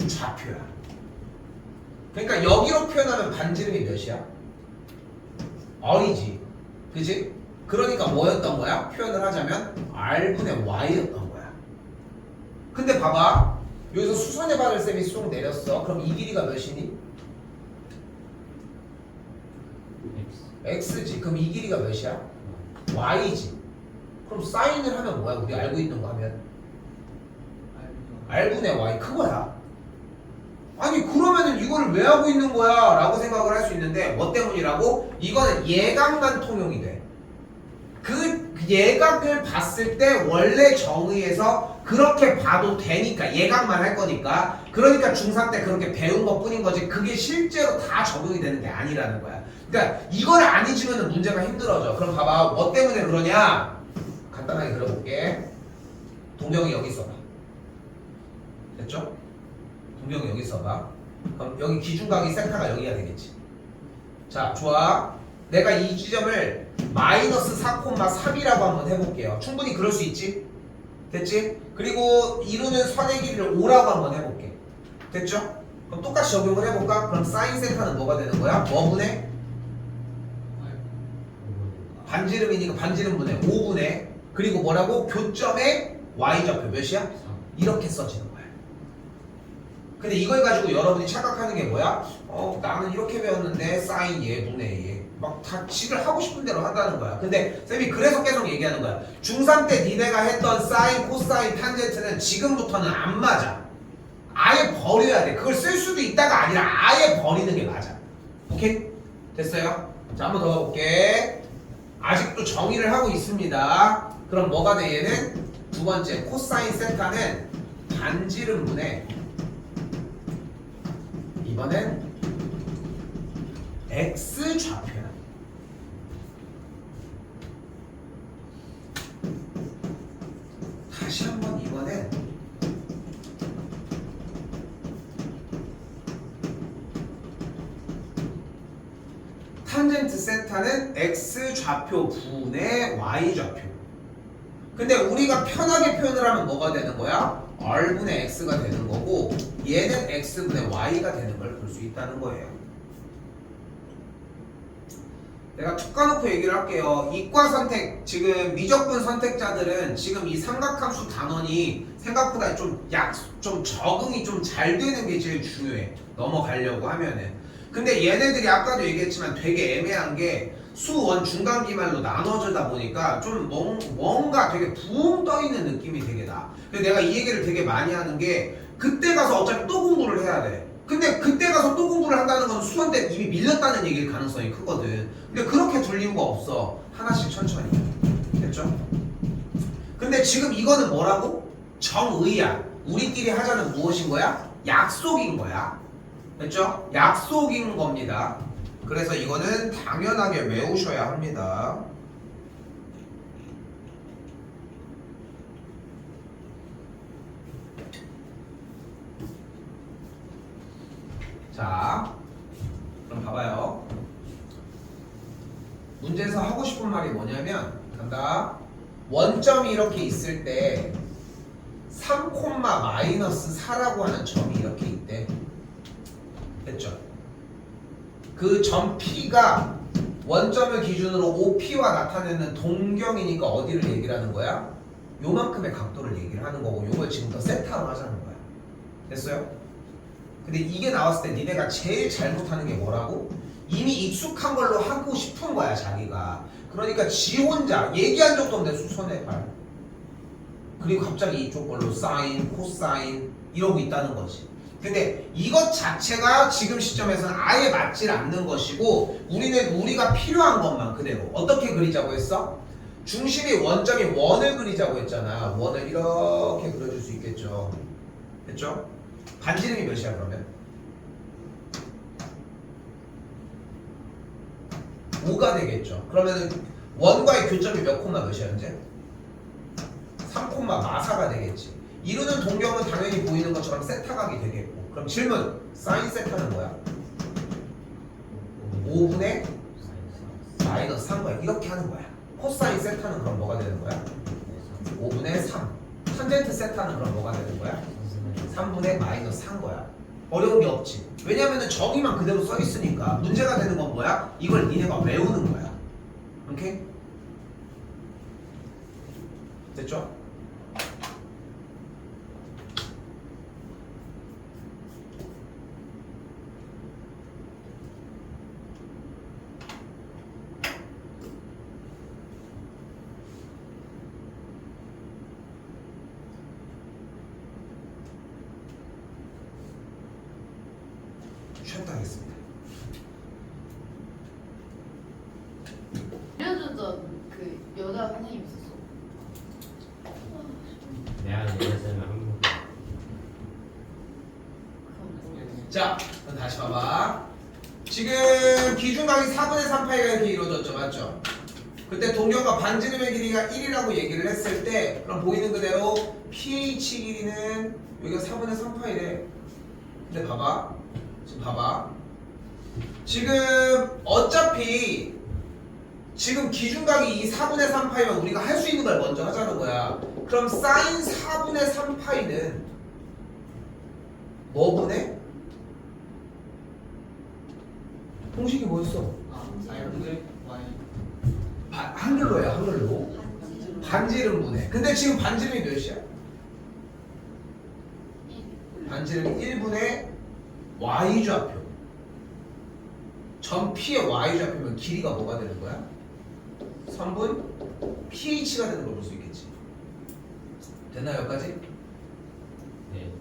좌표야. 그러니까 여기로 표현하면 반지름이 몇이야? R이지. 그지? 그러니까 뭐였던 거야? 표현을 하자면 R분의 Y였던 거야. 근데 봐봐. 여기서 수선의 발을 쌤이 쏙 내렸어. 그럼 이 길이가 몇이니? X지. 그럼 이 길이가 몇이야? Y지. 그럼 사인을 하면 뭐야? 우리 알고 있는 거 하면 R분의 Y 그거야. 아니 그러면은 이거를 왜 하고 있는 거야? 라고 생각을 할 수 있는데 뭐 때문이라고? 이거는 예각만 통용이 돼. 그 예각을 봤을 때 원래 정의에서 그렇게 봐도 되니까 예각만 할 거니까 그러니까 중3 때 그렇게 배운 것 뿐인 거지 그게 실제로 다 적용이 되는 게 아니라는 거야. 그러니까 이걸 안 잊으면 문제가 힘들어져. 그럼 봐봐 뭐 때문에 그러냐? 간단하게 그려볼게. 동경이 여기 있어봐. 됐죠? 동경이 여기 있어봐. 그럼 여기 기준각이 세타가 여기가 되겠지. 자 좋아. 내가 이 지점을 마이너스 4,3이라고 한번 해볼게요. 충분히 그럴 수 있지? 됐지? 그리고 이루는 선의 길이를 5라고 한번 해볼게. 됐죠? 그럼 똑같이 적용을 해볼까? 그럼 사인 세타는 뭐가 되는 거야? 뭐분의? 반지름이니까 반지름분의 5분의 그리고 뭐라고? 교점의 y좌표 몇이야? 이렇게 써지는 거야. 근데 이걸 가지고 여러분이 착각하는 게 뭐야? 나는 이렇게 배웠는데 사인 예분의 예. 막 다 지들 하고 싶은 대로 한다는 거야. 근데 쌤이 그래서 계속 얘기하는 거야. 중3 때 니네가 했던 사인, 코사인, 탄젠트는 지금부터는 안 맞아. 아예 버려야 돼. 그걸 쓸 수도 있다가 아니라 아예 버리는 게 맞아. 오케이? 됐어요? 자, 한 번 더 가볼게. 아직도 정의를 하고 있습니다. 그럼 뭐가 돼 얘는? 두 번째 코사인 세타는 반지름분의 이번엔 x 좌표야. 다시 한번 이번엔 탄젠트 세타는 x 좌표 분의 y 좌표. 근데 우리가 편하게 표현을 하면 뭐가 되는 거야? r분의 x가 되는 거고 얘는 x분의 y가 되는 걸 볼 수 있다는 거예요. 내가 툭 까놓고 얘기를 할게요. 이과 선택, 지금 미적분 선택자들은 지금 이 삼각함수 단원이 생각보다 좀 적응이 좀 잘 되는 게 제일 중요해. 넘어가려고 하면은. 근데 얘네들이 아까도 얘기했지만 되게 애매한 게 수원 중간 기말로 나눠지다 보니까 좀 뭔가 되게 붕 떠있는 느낌이 되게 나. 근데 내가 이 얘기를 되게 많이 하는 게 그때 가서 어차피 또 공부를 해야 돼. 근데 그때 가서 또 공부를 한다는 건 수원 때 이미 밀렸다는 얘기일 가능성이 크거든. 근데 그렇게 둘 이유가 없어. 하나씩 천천히. 됐죠? 근데 지금 이거는 뭐라고? 정의야. 우리끼리 하자는 무엇인 거야? 약속인 거야. 됐죠? 약속인 겁니다. 그래서 이거는 당연하게 외우셔야 합니다. 자, 그럼 봐봐요. 문제에서 하고 싶은 말이 뭐냐면 간다. 원점이 이렇게 있을 때 3,-4라고 하는 점이 이렇게 있대. 됐죠? 그 점 P가 원점을 기준으로 OP와 나타내는 동경이니까 어디를 얘기를 하는 거야? 요만큼의 각도를 얘기를 하는 거고 요걸 지금 더 세타로 하자는 거야. 됐어요? 근데 이게 나왔을 때 니네가 제일 잘못하는 게 뭐라고? 이미 익숙한 걸로 하고 싶은 거야 자기가. 그러니까 지 혼자 얘기한 적도 없는데 수선의 발 그리고 갑자기 이쪽 걸로 사인, 코사인 이러고 있다는 거지. 근데 이것 자체가 지금 시점에서는 아예 맞질 않는 것이고 우리가 필요한 것만 그대로 어떻게 그리자고 했어? 중심이 원점이 원을 그리자고 했잖아. 원을 이렇게 그려줄 수 있겠죠. 됐죠? 반지름이 몇이야 그러면? 5가 되겠죠. 그러면은 원과의 교점이 몇 콤마 몇이야 현재? 3,4가 되겠지. 이루는 동경은 당연히 보이는 것처럼 세타각이 되겠고. 그럼 질문. 사인 세타는 뭐야? 5분의 마이너스 3거야. 이렇게 하는 거야. 코사인 세타는 그럼 뭐가 되는 거야? 5분의 3. 탄젠트 세타는 그럼 뭐가 되는 거야? 3분의 마이너스 3 거야. 어려운 게 없지. 왜냐면은 정의만 그대로 써 있으니까. 문제가 되는 건 뭐야? 이걸 니네가 외우는 거야. 오케이? 됐죠? 쉬었다 하겠습니다. 알려주던 그 여자 선생님 있었어. 내가 내렸으면 한번 그건 뭐? 자, 그럼 다시 봐봐. 지금 기준각이 4분의 3파이가 이렇게 이루어졌죠, 맞죠? 그때 동경과 반지름의 길이가 1이라고 얘기를 했을 때 그럼 보이는 그대로 pH 길이는 여기가 4분의 3파이래. 근데 봐봐. 지금 봐봐. 지금 어차피 지금 기준각이 이 4분의 3파이면 우리가 할 수 있는 걸 먼저 하자는 거야. 그럼 사인 4분의 3파이는 뭐분의? 공식이 뭐였어? R분의 Y. 한글로 해요, 한글로. 반지름분의. 근데 지금 반지름이 몇이야? 반지름이 1분의 y좌표. 전 P의 y좌표면 길이가 뭐가 되는 거야? 3분 pH가 되는 걸 볼 수 있겠지. 됐나요, 여기까지? 네.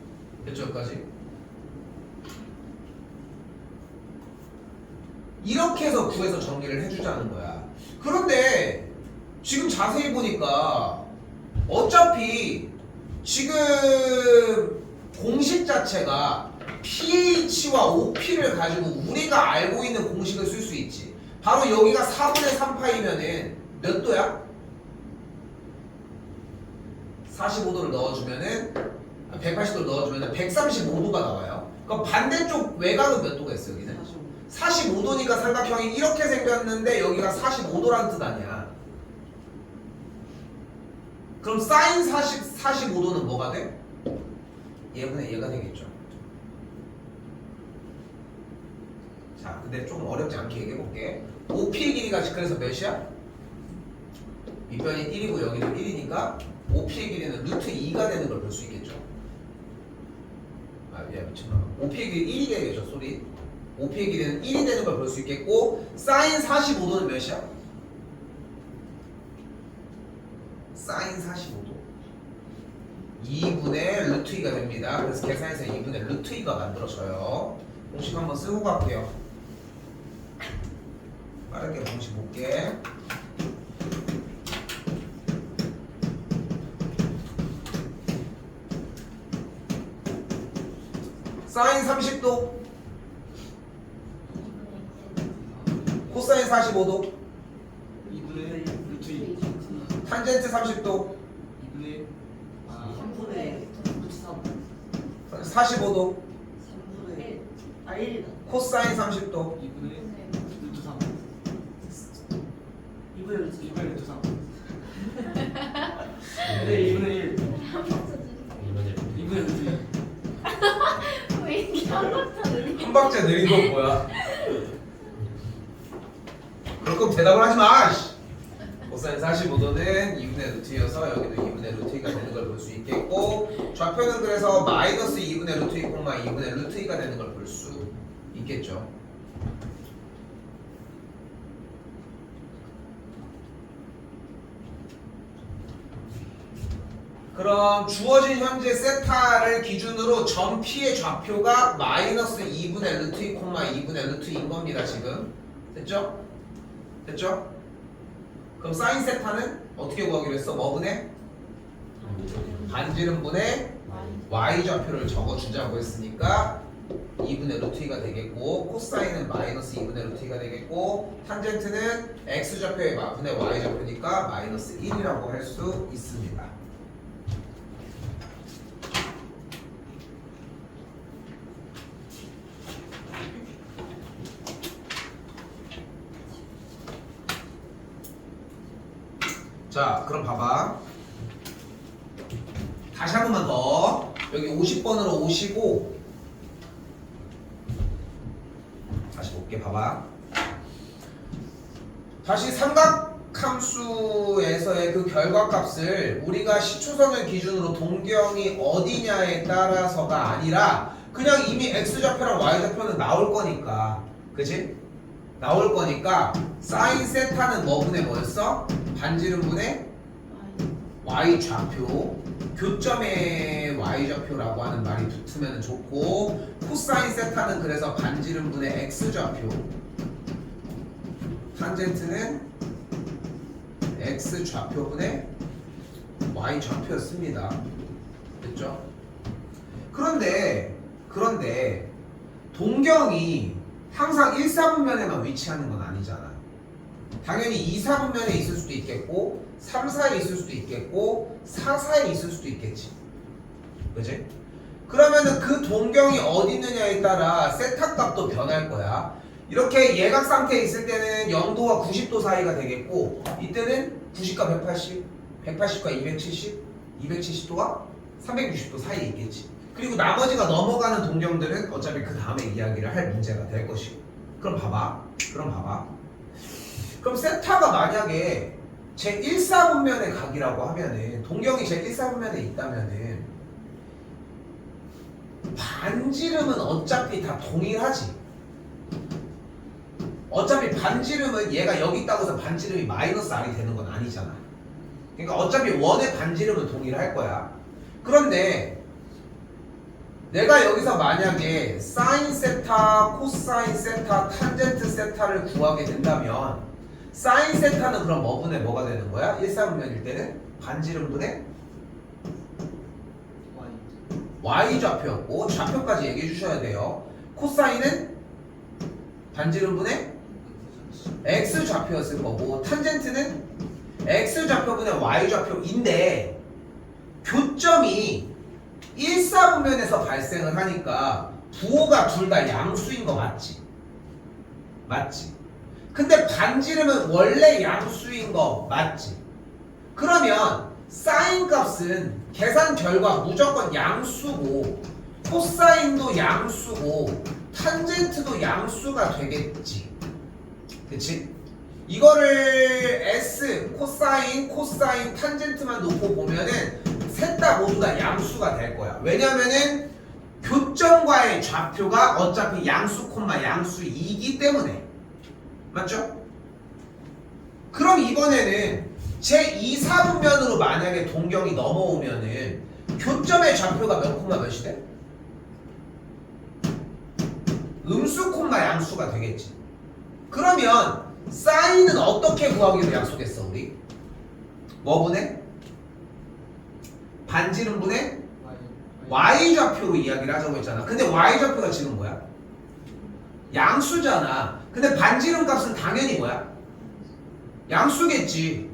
됐죠, 여기까지? 이렇게 해서 구해서 정리를 해주자는 거야. 그런데 지금 자세히 보니까 어차피 지금 공식 자체가 pH와 OP를 가지고 우리가 알고 있는 공식을 쓸 수 있지. 바로 여기가 4분의 3파이면은 몇 도야? 45도를 넣어주면은 180도를 넣어주면은 135도가 나와요. 그럼 반대쪽 외곽은 몇 도가 있어 여기는? 45도니까 삼각형이 이렇게 생겼는데 여기가 45도라는 뜻 아니야. 그럼 사인 45도는 뭐가 돼? 얘분의 얘가 되겠죠. 자, 근데 조금 어렵지 않게 얘기해볼게. OP의 길이가 그래서 몇이야? 밑변이 1이고 여기는 1이니까 OP의 길이는 루트 2가 되는 걸 볼 수 있겠죠. 아, 야 미친놈아. OP의 길이 1이 되겠죠, 소리. OP의 길이는 1이 되는 걸 볼 수 있겠고 사인 45도는 몇이야? 사인 45도 2분의 루트 2가 됩니다. 그래서 계산해서 2분의 루트 2가 만들어져요. 공식 한번 쓰고 갈게요. 빠르게 공식 볼게. 사인 30도 코사인 45도 2분의 루트 2. 탄젠트 30도 2분의 3분의 루트 3 45도 3분의 1이다 코사인 30도 2분의 루트 3. 2분의 루트 2분의 루트 3. 네, 2분의 1. 이번에 2분의 루트 2. 왜 이렇게 한박자를 한 박자 느린 건 뭐야? 그럴 거면 대답을 하지 마! 씨. 코사인 45도는 2분의 루트 2여서 여기도 2분의 루트 2가 되는 걸 볼 수 있겠고 좌표는 그래서 마이너스 2분의 루트 2, 2분의 루트 2가 되는 걸 볼 수 있겠죠. 그럼 주어진 현재 세타를 기준으로 점 P의 좌표가 마이너스 2분의 루트 2, 2분의 루트 2인 겁니다. 지금 됐죠? 됐죠? 그럼 사인 세타는 어떻게 구하기로 했어? 뭐분의? 반지름분의 y 좌표를 적어주자고 했으니까 2분의 루트 2가 되겠고, 코사인은 마이너스 2분의 루트 2가 되겠고, 탄젠트는 x 좌표의 분의 y 좌표니까 마이너스 1이라고 할 수 있습니다. 자, 그럼 봐봐. 다시 한 번만 더. 여기 50번으로 오시고 다시 볼게. 봐봐. 다시 삼각함수에서의 그 결과값을 우리가 시초선을 기준으로 동경이 어디냐에 따라서가 아니라 그냥 이미 x좌표랑 y좌표는 나올 거니까, 그치? 나올 거니까 사인 세타는 뭐분의 뭐였어? 반지름분의 y좌표, 교점의 y좌표라고 하는 말이 붙으면 좋고, 코사인 세타는 그래서 반지름분의 x좌표, 탄젠트는 x좌표분의 y좌표였습니다. 됐죠? 그런데 동경이 항상 1, 4분면에만 위치하는 건 아니잖아. 당연히 2, 4분면에 있을 수도 있겠고, 3, 4에 있을 수도 있겠고, 4, 4에 있을 수도 있겠지. 그치? 그러면은 그 동경이 어디 있느냐에 따라 세타 값도 변할 거야. 이렇게 예각 상태에 있을 때는 0도와 90도 사이가 되겠고, 이때는 90과 180, 180과 270, 270도와 360도 사이에 있겠지. 그리고 나머지가 넘어가는 동경들은 어차피 그 다음에 이야기를 할 문제가 될 것이고. 그럼 봐봐. 그럼 세타가 만약에 제 1사분면의 각이라고 하면은, 동경이 제 1사분면에 있다면은 반지름은 어차피 다 동일하지. 어차피 반지름은 얘가 여기 있다고 해서 반지름이 마이너스 r이 되는 건 아니잖아. 그러니까 어차피 원의 반지름은 동일할 거야. 그런데 내가 여기서 만약에 사인 세타, 코사인 세타, 탄젠트 세타를 구하게 된다면 사인 세타는 그럼 뭐분의 뭐가 되는 거야? 1사분면일 때는 반지름분의 y 좌표였고, 좌표까지 얘기해 주셔야 돼요. 코사인은 반지름분의 x 좌표였을 거고, 탄젠트는 x 좌표분의 y 좌표인데 교점이 1사분면에서 발생을 하니까 부호가 둘 다 양수인 거 맞지? 맞지? 근데 반지름은 원래 양수인 거 맞지? 그러면 사인 값은 계산 결과 무조건 양수고, 코사인도 양수고, 탄젠트도 양수가 되겠지. 그치? 이거를 S, 코사인, 탄젠트만 놓고 보면은 셋 다 모두 다 양수가 될 거야. 왜냐면은 교점과의 좌표가 어차피 양수 콤마 양수이기 때문에. 맞죠? 그럼 이번에는 제 2, 4분면으로 만약에 동경이 넘어오면은 교점의 좌표가 몇 콤마 몇이 돼? 음수 콤마 양수가 되겠지. 그러면 사인은 어떻게 구하기로 약속했어 우리? 뭐분의? 반지름분의 y좌표로 이야기를 하자고 했잖아. 근데 y좌표가 지금 뭐야? 양수잖아. 근데 반지름 값은 당연히 뭐야? 양수겠지.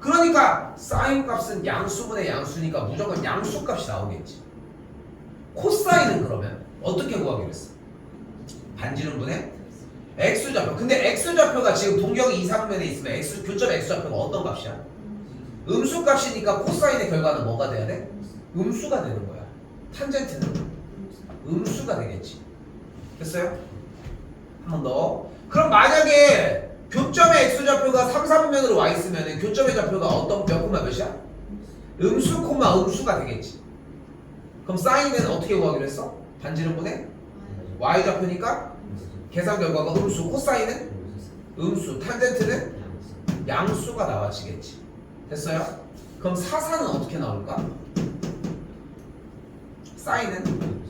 그러니까 사인 값은 양수분의 양수니까 무조건 양수 값이 나오겠지. 코사인은 그러면 어떻게 구하기로 했어? 반지름분의 x좌표. 근데 x좌표가 지금 동경이 2, 3면에 있으면 교점 x좌표가 어떤 값이야? 음수 값이니까 코사인의 결과는 뭐가 돼야 돼? 음수가 되는 거야. 탄젠트는 음수가 되겠지. 됐어요? 한 번 더. 그럼 만약에 교점의 x좌표가 3, 4분면으로 와 있으면 교점의 좌표가 어떤 몇 콤마 몇이야? 음수 콤마 음수가 되겠지. 그럼 사인은 어떻게 구하기로 했어? 반지름분의 y좌표니까 계산 결과가 음수, 코사인은 음수, 탄젠트는 양수가 나와지겠지. 됐어요? 그럼 사사는 어떻게 나올까? 사인은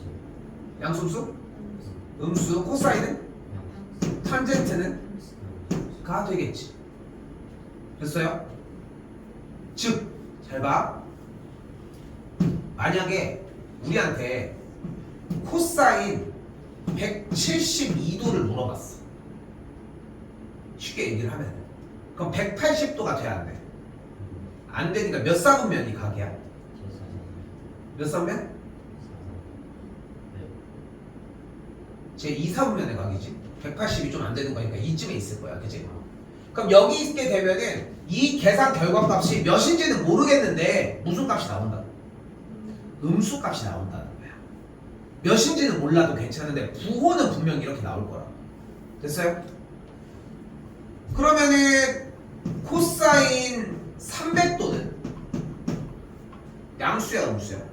양수음수? 음수. 코사인은? 탄젠트는? 가 되겠지. 됐어요? 즉, 잘 봐. 만약에 우리한테 코사인 172도를 물어봤어. 쉽게 얘기를 하면. 그럼 180도가 돼야 안 돼? 안 되니까 몇 사분면이 각이야? 몇 사분면? 제 2사분면의 각이지. 180이 좀 안 되는 거니까 이쯤에 있을 거야. 그치? 그럼 여기 있게 되면은 이 계산 결과값이 몇인지는 모르겠는데 무슨 값이 나온다? 음수 값이 나온다는 거야. 몇인지는 몰라도 괜찮은데 부호는 분명히 이렇게 나올 거라. 됐어요? 그러면은 코사인 300도는 양수야 음수야?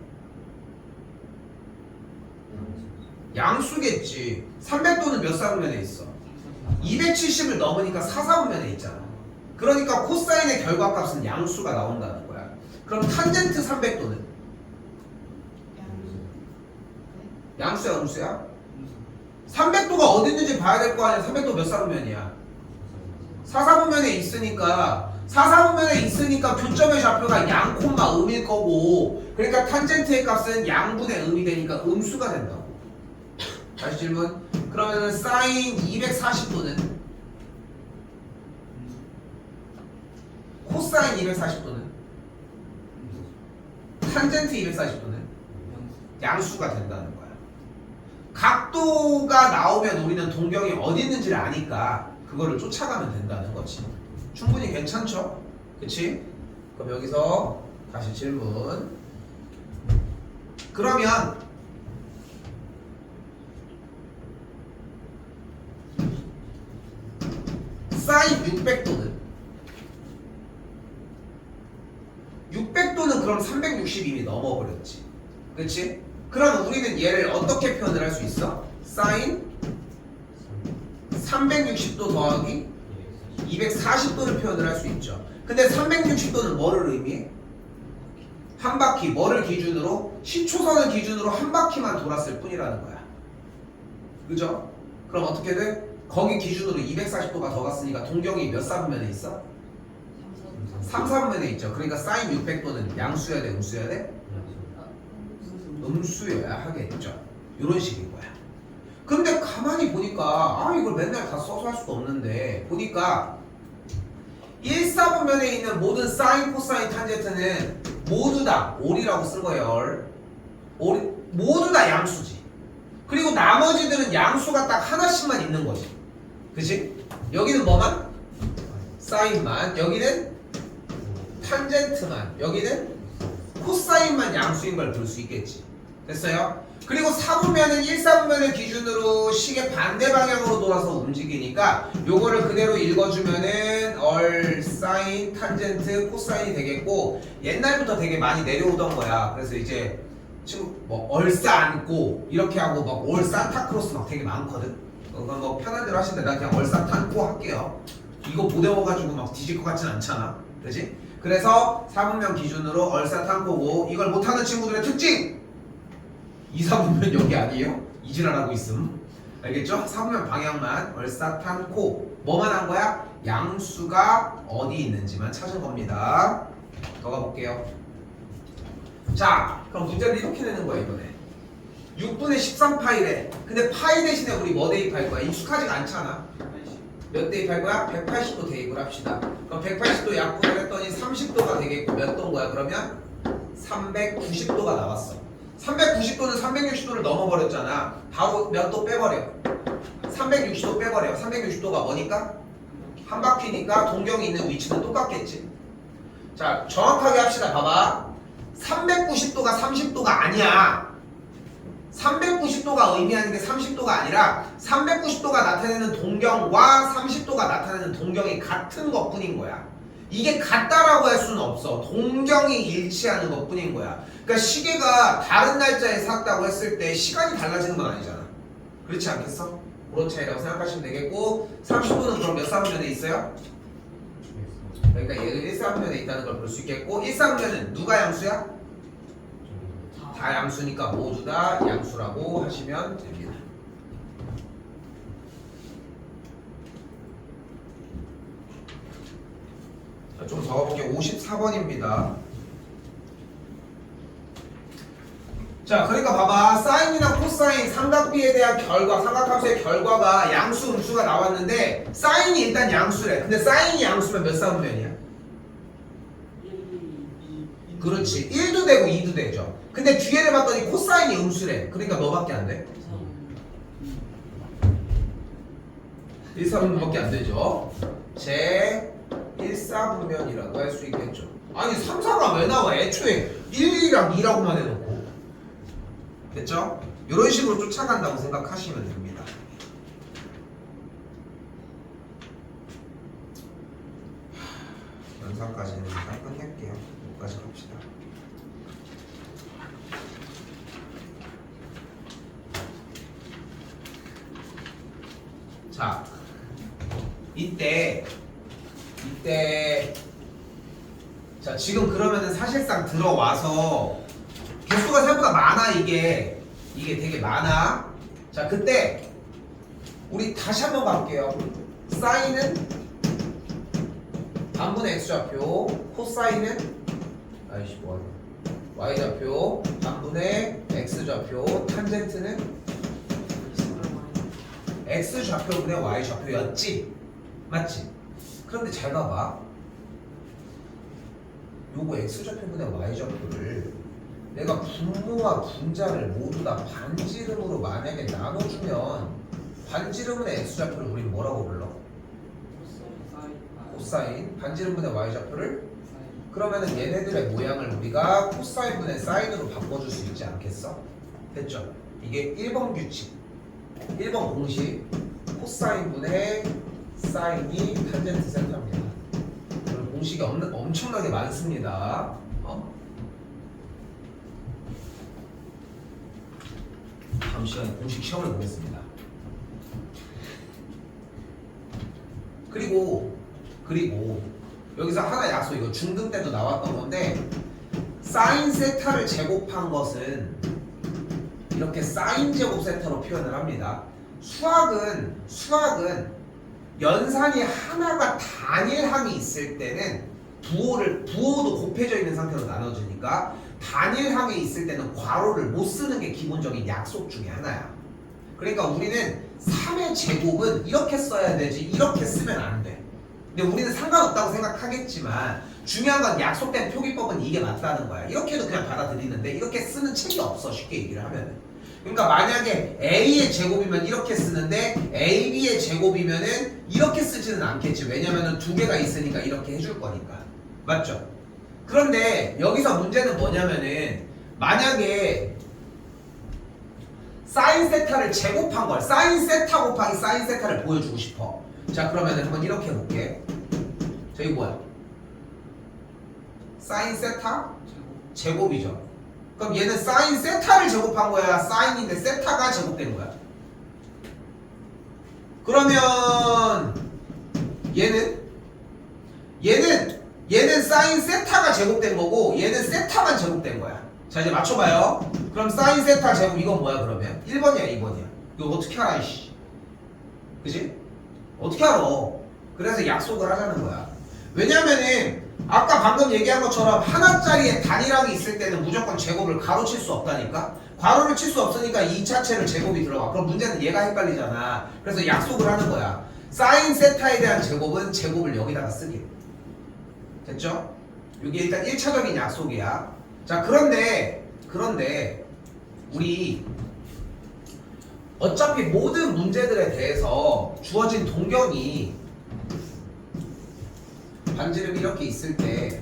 양수겠지. 300도는 몇 사분면에 있어? 270을 넘으니까 4사분면에 있잖아. 그러니까 코사인의 결과값은 양수가 나온다는 거야. 그럼 탄젠트 300도는? 양수야 음수야? 300도가 어디 있는지 봐야 될 거 아니야. 300도 몇 사분면이야? 4사분면에 있으니까 4사분면에 있으니까 교점의 좌표가 양 콤마 음일 거고, 그러니까 탄젠트의 값은 양분의 음이 되니까 음수가 된다고. 다시 질문. 그러면은 사인 240도는? 코사인 240도는? 탄젠트 240도는? 양수가 된다는 거야. 각도가 나오면 우리는 동경이 어디 있는지를 아니까 그거를 쫓아가면 된다는 거지. 충분히 괜찮죠? 그치? 그럼 여기서 다시 질문. 그러면 사인 600도는? 600도는 그럼 360 이미 넘어버렸지. 그치? 그럼 우리는 얘를 어떻게 표현을 할 수 있어? 사인 360도 더하기 240도를 표현을 할 수 있죠. 근데 360도는 뭐를 의미해? 한 바퀴. 뭐를 기준으로? 시초선을 기준으로 한 바퀴만 돌았을 뿐이라는 거야. 그죠? 그럼 어떻게 돼? 거기 기준으로 240도가 더 갔으니까 동경이 몇 사분면에 있어? 3사분면에 있죠. 그러니까 사인 600도는 양수여야 돼? 음수여야 돼? 음수여야 하겠죠. 이런 식인 거야. 근데 가만히 보니까 이걸 맨날 다 써서 할 수도 없는데, 보니까 1사분면에 있는 모든 사인, 코사인, 탄젠트는 모두 다 올이라고 쓴 거예요. 모두 다 양수지. 그리고 나머지들은 양수가 딱 하나씩만 있는 거지. 그치? 여기는 뭐만? 사인만. 여기는 탄젠트만. 여기는 코사인만 양수인 걸 볼 수 있겠지. 됐어요? 그리고 4분면은 1사분면을 기준으로 시계 반대 방향으로 돌아서 움직이니까 요거를 그대로 읽어주면은 얼, 사인, 탄젠트, 코사인이 되겠고, 옛날부터 되게 많이 내려오던 거야. 그래서 이제 지금 뭐 얼싸 안고 이렇게 하고 막 올 산타크로스 막 되게 많거든. 그건 뭐 편한 대로 하시는데 나 그냥 얼싸 탄코 할게요. 이거 못 외워가지고 막 뒤질 것 같진 않잖아. 그치? 그래서 4분면 기준으로 얼싸 탄코고, 이걸 못하는 친구들의 특징! 2사분면 여기 아니에요? 이질하라고 있음. 알겠죠? 4분면 방향만 얼싸 탄코. 뭐만 한 거야? 양수가 어디 있는지만 찾은 겁니다. 더 가볼게요. 자, 그럼 문제를 이렇게 내는 거야 이번에. 6분의 13파이래. 근데 파이 대신에 우리 뭐 대입할 거야? 익숙하지가 않잖아. 몇 대입할 거야? 180도 대입을 합시다. 그럼 180도 약분을 했더니 30도가 되겠고, 몇 도인 거야 그러면? 390도가 나왔어. 390도는 360도를 넘어버렸잖아. 바로 몇 도 빼버려? 360도 빼버려. 360도가 뭐니까? 한 바퀴니까 동경이 있는 위치는 똑같겠지. 자, 정확하게 합시다. 봐봐. 390도가 30도가 아니야. 390도가 의미하는 게 30도가 아니라 390도가 나타내는 동경과 30도가 나타내는 동경이 같은 것 뿐인 거야. 이게 같다라고 할 수는 없어. 동경이 일치하는 것 뿐인 거야. 그러니까 시계가 다른 날짜에 샀다고 했을 때 시간이 달라지는 건 아니잖아. 그렇지 않겠어? 그런 차이라고 생각하시면 되겠고, 30도는 그럼 몇 사분면에 있어요? 그러니까 얘가 1사분면에 있다는 걸 볼 수 있겠고, 1사분면은 누가 양수야? 다 다 양수니까 모두 다 양수라고 하시면 됩니다. 자, 좀 적어볼게요. 54번입니다. 자, 그러니까 봐봐. 사인이나 코사인 삼각비에 대한 결과, 삼각함수의 결과가 양수, 음수가 나왔는데 사인이 일단 양수래. 근데 사인이 양수면 몇 사분면이야? 1, 2, 그렇지. 1도 되고 2도 되죠. 근데 뒤에를 봤더니 코사인이 음수래. 그러니까 뭐밖에 안 돼? 1, 4분면밖에 안 되죠. 제 1, 4분면이라고 할 수 있겠죠. 아니 3, 4가 왜 나와? 애초에 1, 2랑 2라고만 해놓고. 됐죠? 이런 식으로 쫓아간다고 생각하시면 됩니다. 연산까지는 일단 끝낼게요. 여기까지 갑시다. 자, 이때 자 지금 그러면은 사실상 들어와서 개수가 생각보다 많아. 이게 되게 많아. 자 그때 우리 다시 한번 갈게요. 사인은 반분의 x좌표, 코사인은 아이씨 뭐하냐 y좌표, 반분의 x좌표, 탄젠트는 x좌표분의 y좌표였지? 맞지? 그런데 잘 봐봐. 요거 x좌표분의 y좌표를 내가 분모와 분자를 모두 다 반지름으로 만약에 나눠주면 반지름분의 x좌표를 우리는 뭐라고 불러? 코사인. 반지름분의 y좌표를? 그러면은 얘네들의 모양을 우리가 코사인분의 사인으로 바꿔줄 수 있지 않겠어? 됐죠? 이게 1번 규칙 1번 공식 코사인분의 사인이 탄젠트 세타입니다. 공식이 엄청나게 많습니다. 다음 시간에 공식 시험을 보겠습니다. 그리고 여기서 하나 약속, 이거 중등 때도 나왔던 건데 사인 세타를 제곱한 것은 이렇게 사인 제곱 세타로 표현을 합니다. 수학은 연산이 하나가 단일항이 있을 때는 부호도 곱해져 있는 상태로 나눠지니까 단일항에 있을 때는 괄호를 못 쓰는 게 기본적인 약속 중에 하나야. 그러니까 우리는 3의 제곱은 이렇게 써야 되지 이렇게 쓰면 안 돼. 근데 우리는 상관없다고 생각하겠지만 중요한 건 약속된 표기법은 이게 맞다는 거야. 이렇게 해도 그냥 받아들이는데 이렇게 쓰는 책이 없어, 쉽게 얘기를 하면은. 그러니까 만약에 A의 제곱이면 이렇게 쓰는데 AB의 제곱이면은 이렇게 쓰지는 않겠지. 왜냐면은 두 개가 있으니까 이렇게 해줄 거니까. 맞죠? 그런데 여기서 문제는 뭐냐면은 만약에 사인 세타를 제곱한 걸 사인 세타 곱하기 사인 세타를 보여주고 싶어. 자 그러면은 한번 이렇게 해볼게. 자 이거 뭐야? 사인 세타 제곱이죠. 그럼 얘는 사인 세타를 제곱한 거야? 사인인데 세타가 제곱된 거야? 그러면 얘는 사인 세타가 제곱된 거고 얘는 세타만 제곱된 거야. 자 이제 맞춰봐요. 그럼 사인 세타 제곱 이건 뭐야 그러면? 1번이야 2번이야? 이거 어떻게 알아 이씨? 그지? 어떻게 알아? 그래서 약속을 하자는 거야. 왜냐면은 아까 방금 얘기한 것처럼 하나짜리의 단일항이 있을 때는 무조건 제곱을 가로칠 수 없다니까? 괄호를 칠 수 없으니까 이 자체를 제곱이 들어가. 그럼 문제는 얘가 헷갈리잖아. 그래서 약속을 하는 거야. 사인 세타에 대한 제곱은 제곱을 여기다가 쓰기로. 됐죠? 이게 일단 1차적인 약속이야. 자 그런데 우리 어차피 모든 문제들에 대해서 주어진 동경이 반지름이 이렇게 있을 때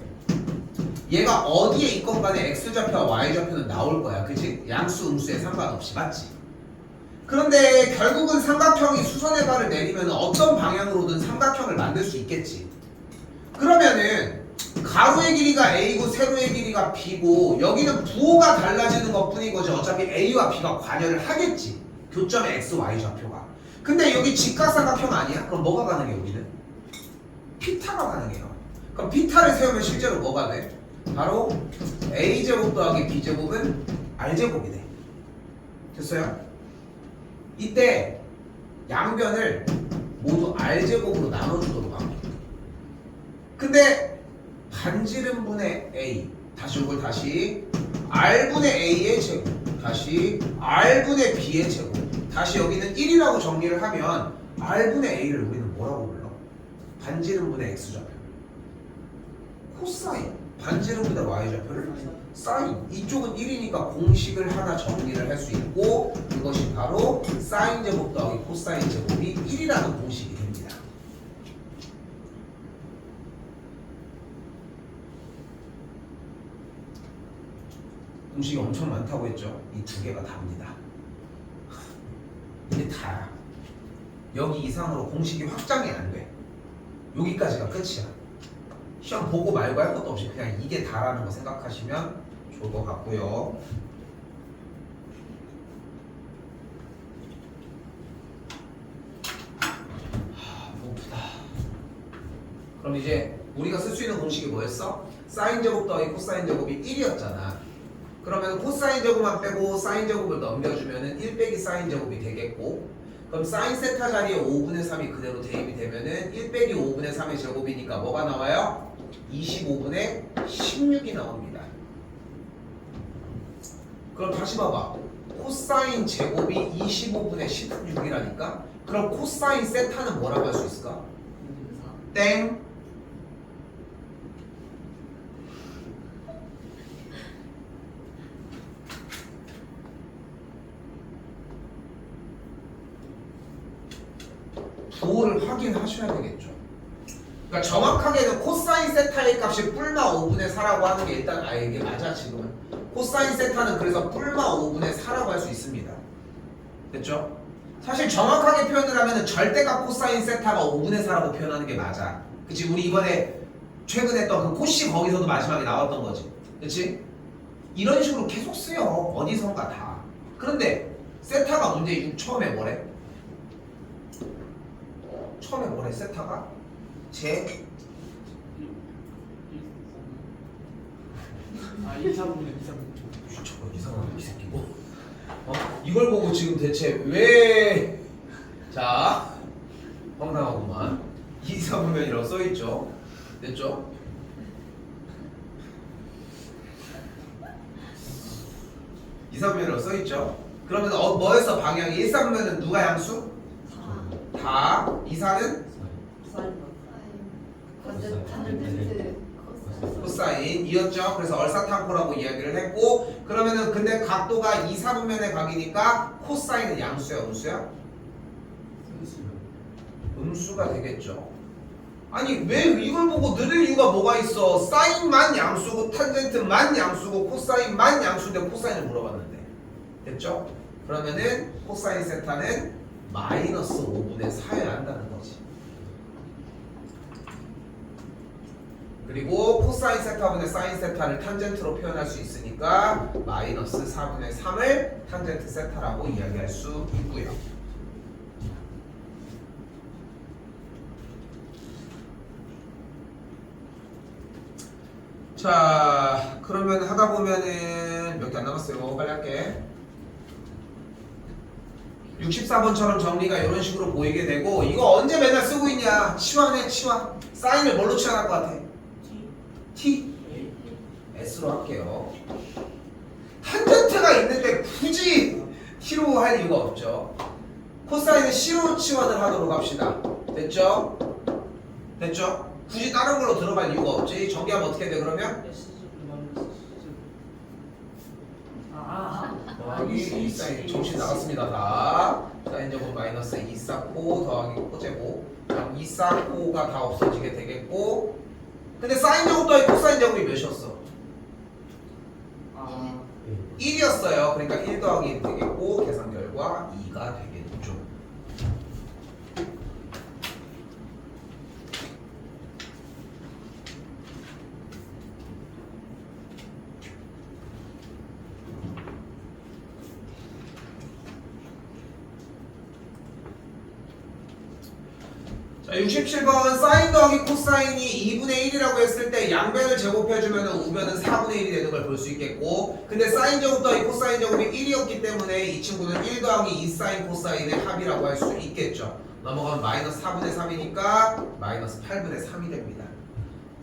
얘가 어디에 있건 간에 x좌표와 y좌표는 나올 거야. 그치? 양수 음수에 상관없이. 맞지? 그런데 결국은 삼각형이 수선의 발을 내리면 어떤 방향으로든 삼각형을 만들 수 있겠지. 그러면은 가로의 길이가 a고 세로의 길이가 b고 여기는 부호가 달라지는 것 뿐인 거지. 어차피 a와 b가 관여를 하겠지. 교점의 x, y 좌표가. 근데 여기 직각삼각형 아니야? 그럼 뭐가 가능해 여기는? 피타가 가능해요. 그럼 피타를 세우면 실제로 뭐가 돼? 바로 a제곱 더하기 b제곱은 R제곱이 돼. 됐어요? 이때 양변을 모두 R제곱으로 나눠주도록 합니다. 근데 반지름분의 A, 다시 이걸 다시 R분의 A의 제곱, 다시 R분의 B의 제곱, 다시 여기는 1이라고 정리를 하면 R분의 A를 우리는 뭐라고 불러? 반지름분의 X좌표, 코사인, 반지름분의 Y좌표를 사인. 이쪽은 1이니까 공식을 하나 정리를 할 수 있고, 이것이 바로 사인 제곱 더하기 코사인 제곱이 1이라는 공식이 됩니다. 공식이 엄청 많다고 했죠? 이 두 개가 답니다. 이게 다야. 여기 이상으로 공식이 확장이 안 돼. 여기까지가 끝이야. 시험 보고 말고 할 것도 없이 그냥 이게 다라는 거 생각하시면 좋을 것 같고요. 배고프다. 그럼 이제 우리가 쓸 수 있는 공식이 뭐였어? 사인 제곱 더하기 코사인 제곱이 1이었잖아. 그러면 코사인 제곱만 빼고 사인 제곱을 넘겨주면은 1 빼기 사인 제곱이 되겠고, 그럼 사인 세타 자리에 5분의 3이 그대로 대입이 되면은 1 빼기 5분의 3의 제곱이니까 뭐가 나와요? 25분의 16이 나옵니다. 그럼 다시 봐봐. 코사인 제곱이 25분의 16이라니까? 그럼 코사인 세타는 뭐라고 할 수 있을까? 땡. 부호를 확인하셔야 되겠죠. 그러니까 정확하게는 코사인 세타의 값이 뿔마 5분의 4라고 하는 게 일단 이게 맞아. 지금은 코사인 세타는 그래서 뿔마 5분의 4라고 할 수 있습니다. 됐죠? 사실 정확하게 표현을 하면 절대값 코사인 세타가 5분의 4라고 표현하는 게 맞아. 그치? 우리 이번에 최근에 했던 그 코시 거기서도 마지막에 나왔던 거지. 그치? 이런 식으로 계속 쓰여. 어디선가 다. 그런데 세타가 문제 처음에 뭐래? 처음에 뭐래? 세타가 제 1, 4분의 2, 3분. 저거 이상한 이 새끼고. 이걸 보고 지금 대체 왜? 자, 황당하구만. 2, 3분면이라고 써있죠. 됐죠? 이 3분면이라고 써있죠. 그러면 뭐에서 방향이 1, 3분면은 누가 양수? 다. 2, 4는? 코사인이었죠. 그래서 얼사탕코라고 이야기를 했고, 그러면은 근데 각도가 2, 4분면의 각이니까 코사인은 양수야, 음수야? 음수가 되겠죠. 아니 왜 이걸 보고 늘을 이유가 뭐가 있어? 사인만 양수고 탄젠트만 양수고 코사인만 양수인데 코사인을 물어봤는데. 됐죠? 그러면은 코사인 세타는 마이너스 5분의 4여야 한다는 거지. 그리고 코사인 세타분의 사인 세타를 탄젠트로 표현할 수 있으니까 마이너스 4분의 3을 탄젠트 세타라고 이야기할 수 있고요. 자, 그러면 하다 보면은 몇 개 안 남았어요. 빨리 할게. 64번처럼 정리가 이런 식으로 보이게 되고, 이거 언제 맨날 쓰고 있냐? 치환해, 치환. 사인을 뭘로 치환할 것 같아? T? S로 할게요. 탄젠트가 있는데 굳이 T로 할 이유가 없죠. 코사인은 C로 치환을 하도록 합시다. 됐죠? 됐죠? 굳이 다른 걸로 들어갈 이유가 없지. 전개하면 어떻게 돼 그러면? 더하기 2사인 정신 나갔습니다. 다 사인 제곱 마이너스 2사코 더하기 코제곱, 2사코가 다 없어지게 되겠고, 근데 사인 제곱 더하기 코사인 제곱이 몇이었어? 1이었어요. 그러니까 1 더하기 1 되겠고, 계산 결과 2가 되겠죠. 자, 자, 67번 사인 더하기 코사인이 2분의 1이라고 했을 때 양변을 제곱해주면 우변은 4분의 1이 되는 걸 볼 수 있겠고, 근데 사인 제곱 더하기 코사인 제곱이 1이었기 때문에 이 친구는 1 더하기 2 사인 코사인의 합이라고 할 수 있겠죠. 넘어가면 마이너스 4분의 3이니까 마이너스 8분의 3이 됩니다.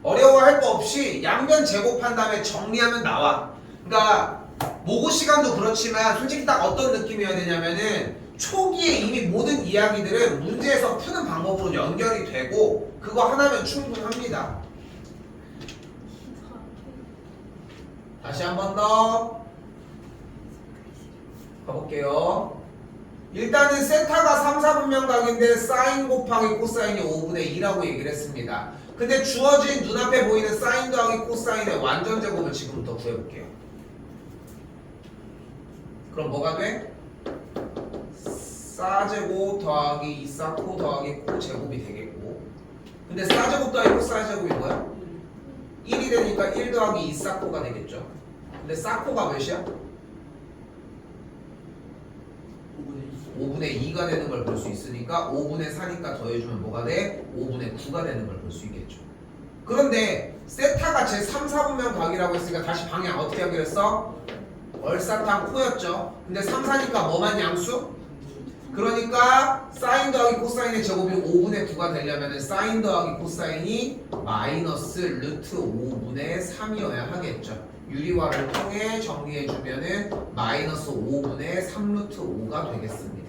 어려워할 거 없이 양변 제곱한 다음에 정리하면 나와. 그러니까 모고 시간도 그렇지만 솔직히 딱 어떤 느낌이어야 되냐면은 초기에 이미 모든 이야기들은 문제에서 푸는 방법으로 연결이 되고 그거 하나면 충분합니다. 다시 한 번 더 가볼게요. 일단은 세타가 3, 4분면 각인데 사인 곱하기 코사인이 5분의 2라고 얘기를 했습니다. 근데 주어진 눈앞에 보이는 사인 더하기 코사인의 완전 제곱을 지금부터 구해볼게요. 그럼 뭐가 돼? 사제곱 더하기 2사코 더하기 코 제곱이 되겠고, 근데 사제곱 더하기 코사인 제곱이 뭐야? 1이 되니까 1 더하기 2사코가 되겠죠. 근데 사코가 몇이야? 5분의 2가 되는 걸 볼 수 있으니까 5분의 4니까 더해주면 뭐가 돼? 5분의 9가 되는 걸 볼 수 있겠죠. 그런데 세타가 제 3, 4분면 각이라고 했으니까 다시 방향 어떻게 하기로 했어? 얼사탕 코였죠. 근데 3, 4니까 뭐만 양수? 그러니까 사인 더하기 코사인의 제곱이 5분의 9가 되려면 사인 더하기 코사인이 마이너스 루트 5분의 3이어야 하겠죠. 유리화를 통해 정리해주면은 마이너스 5분의 3루트 5가 되겠습니다.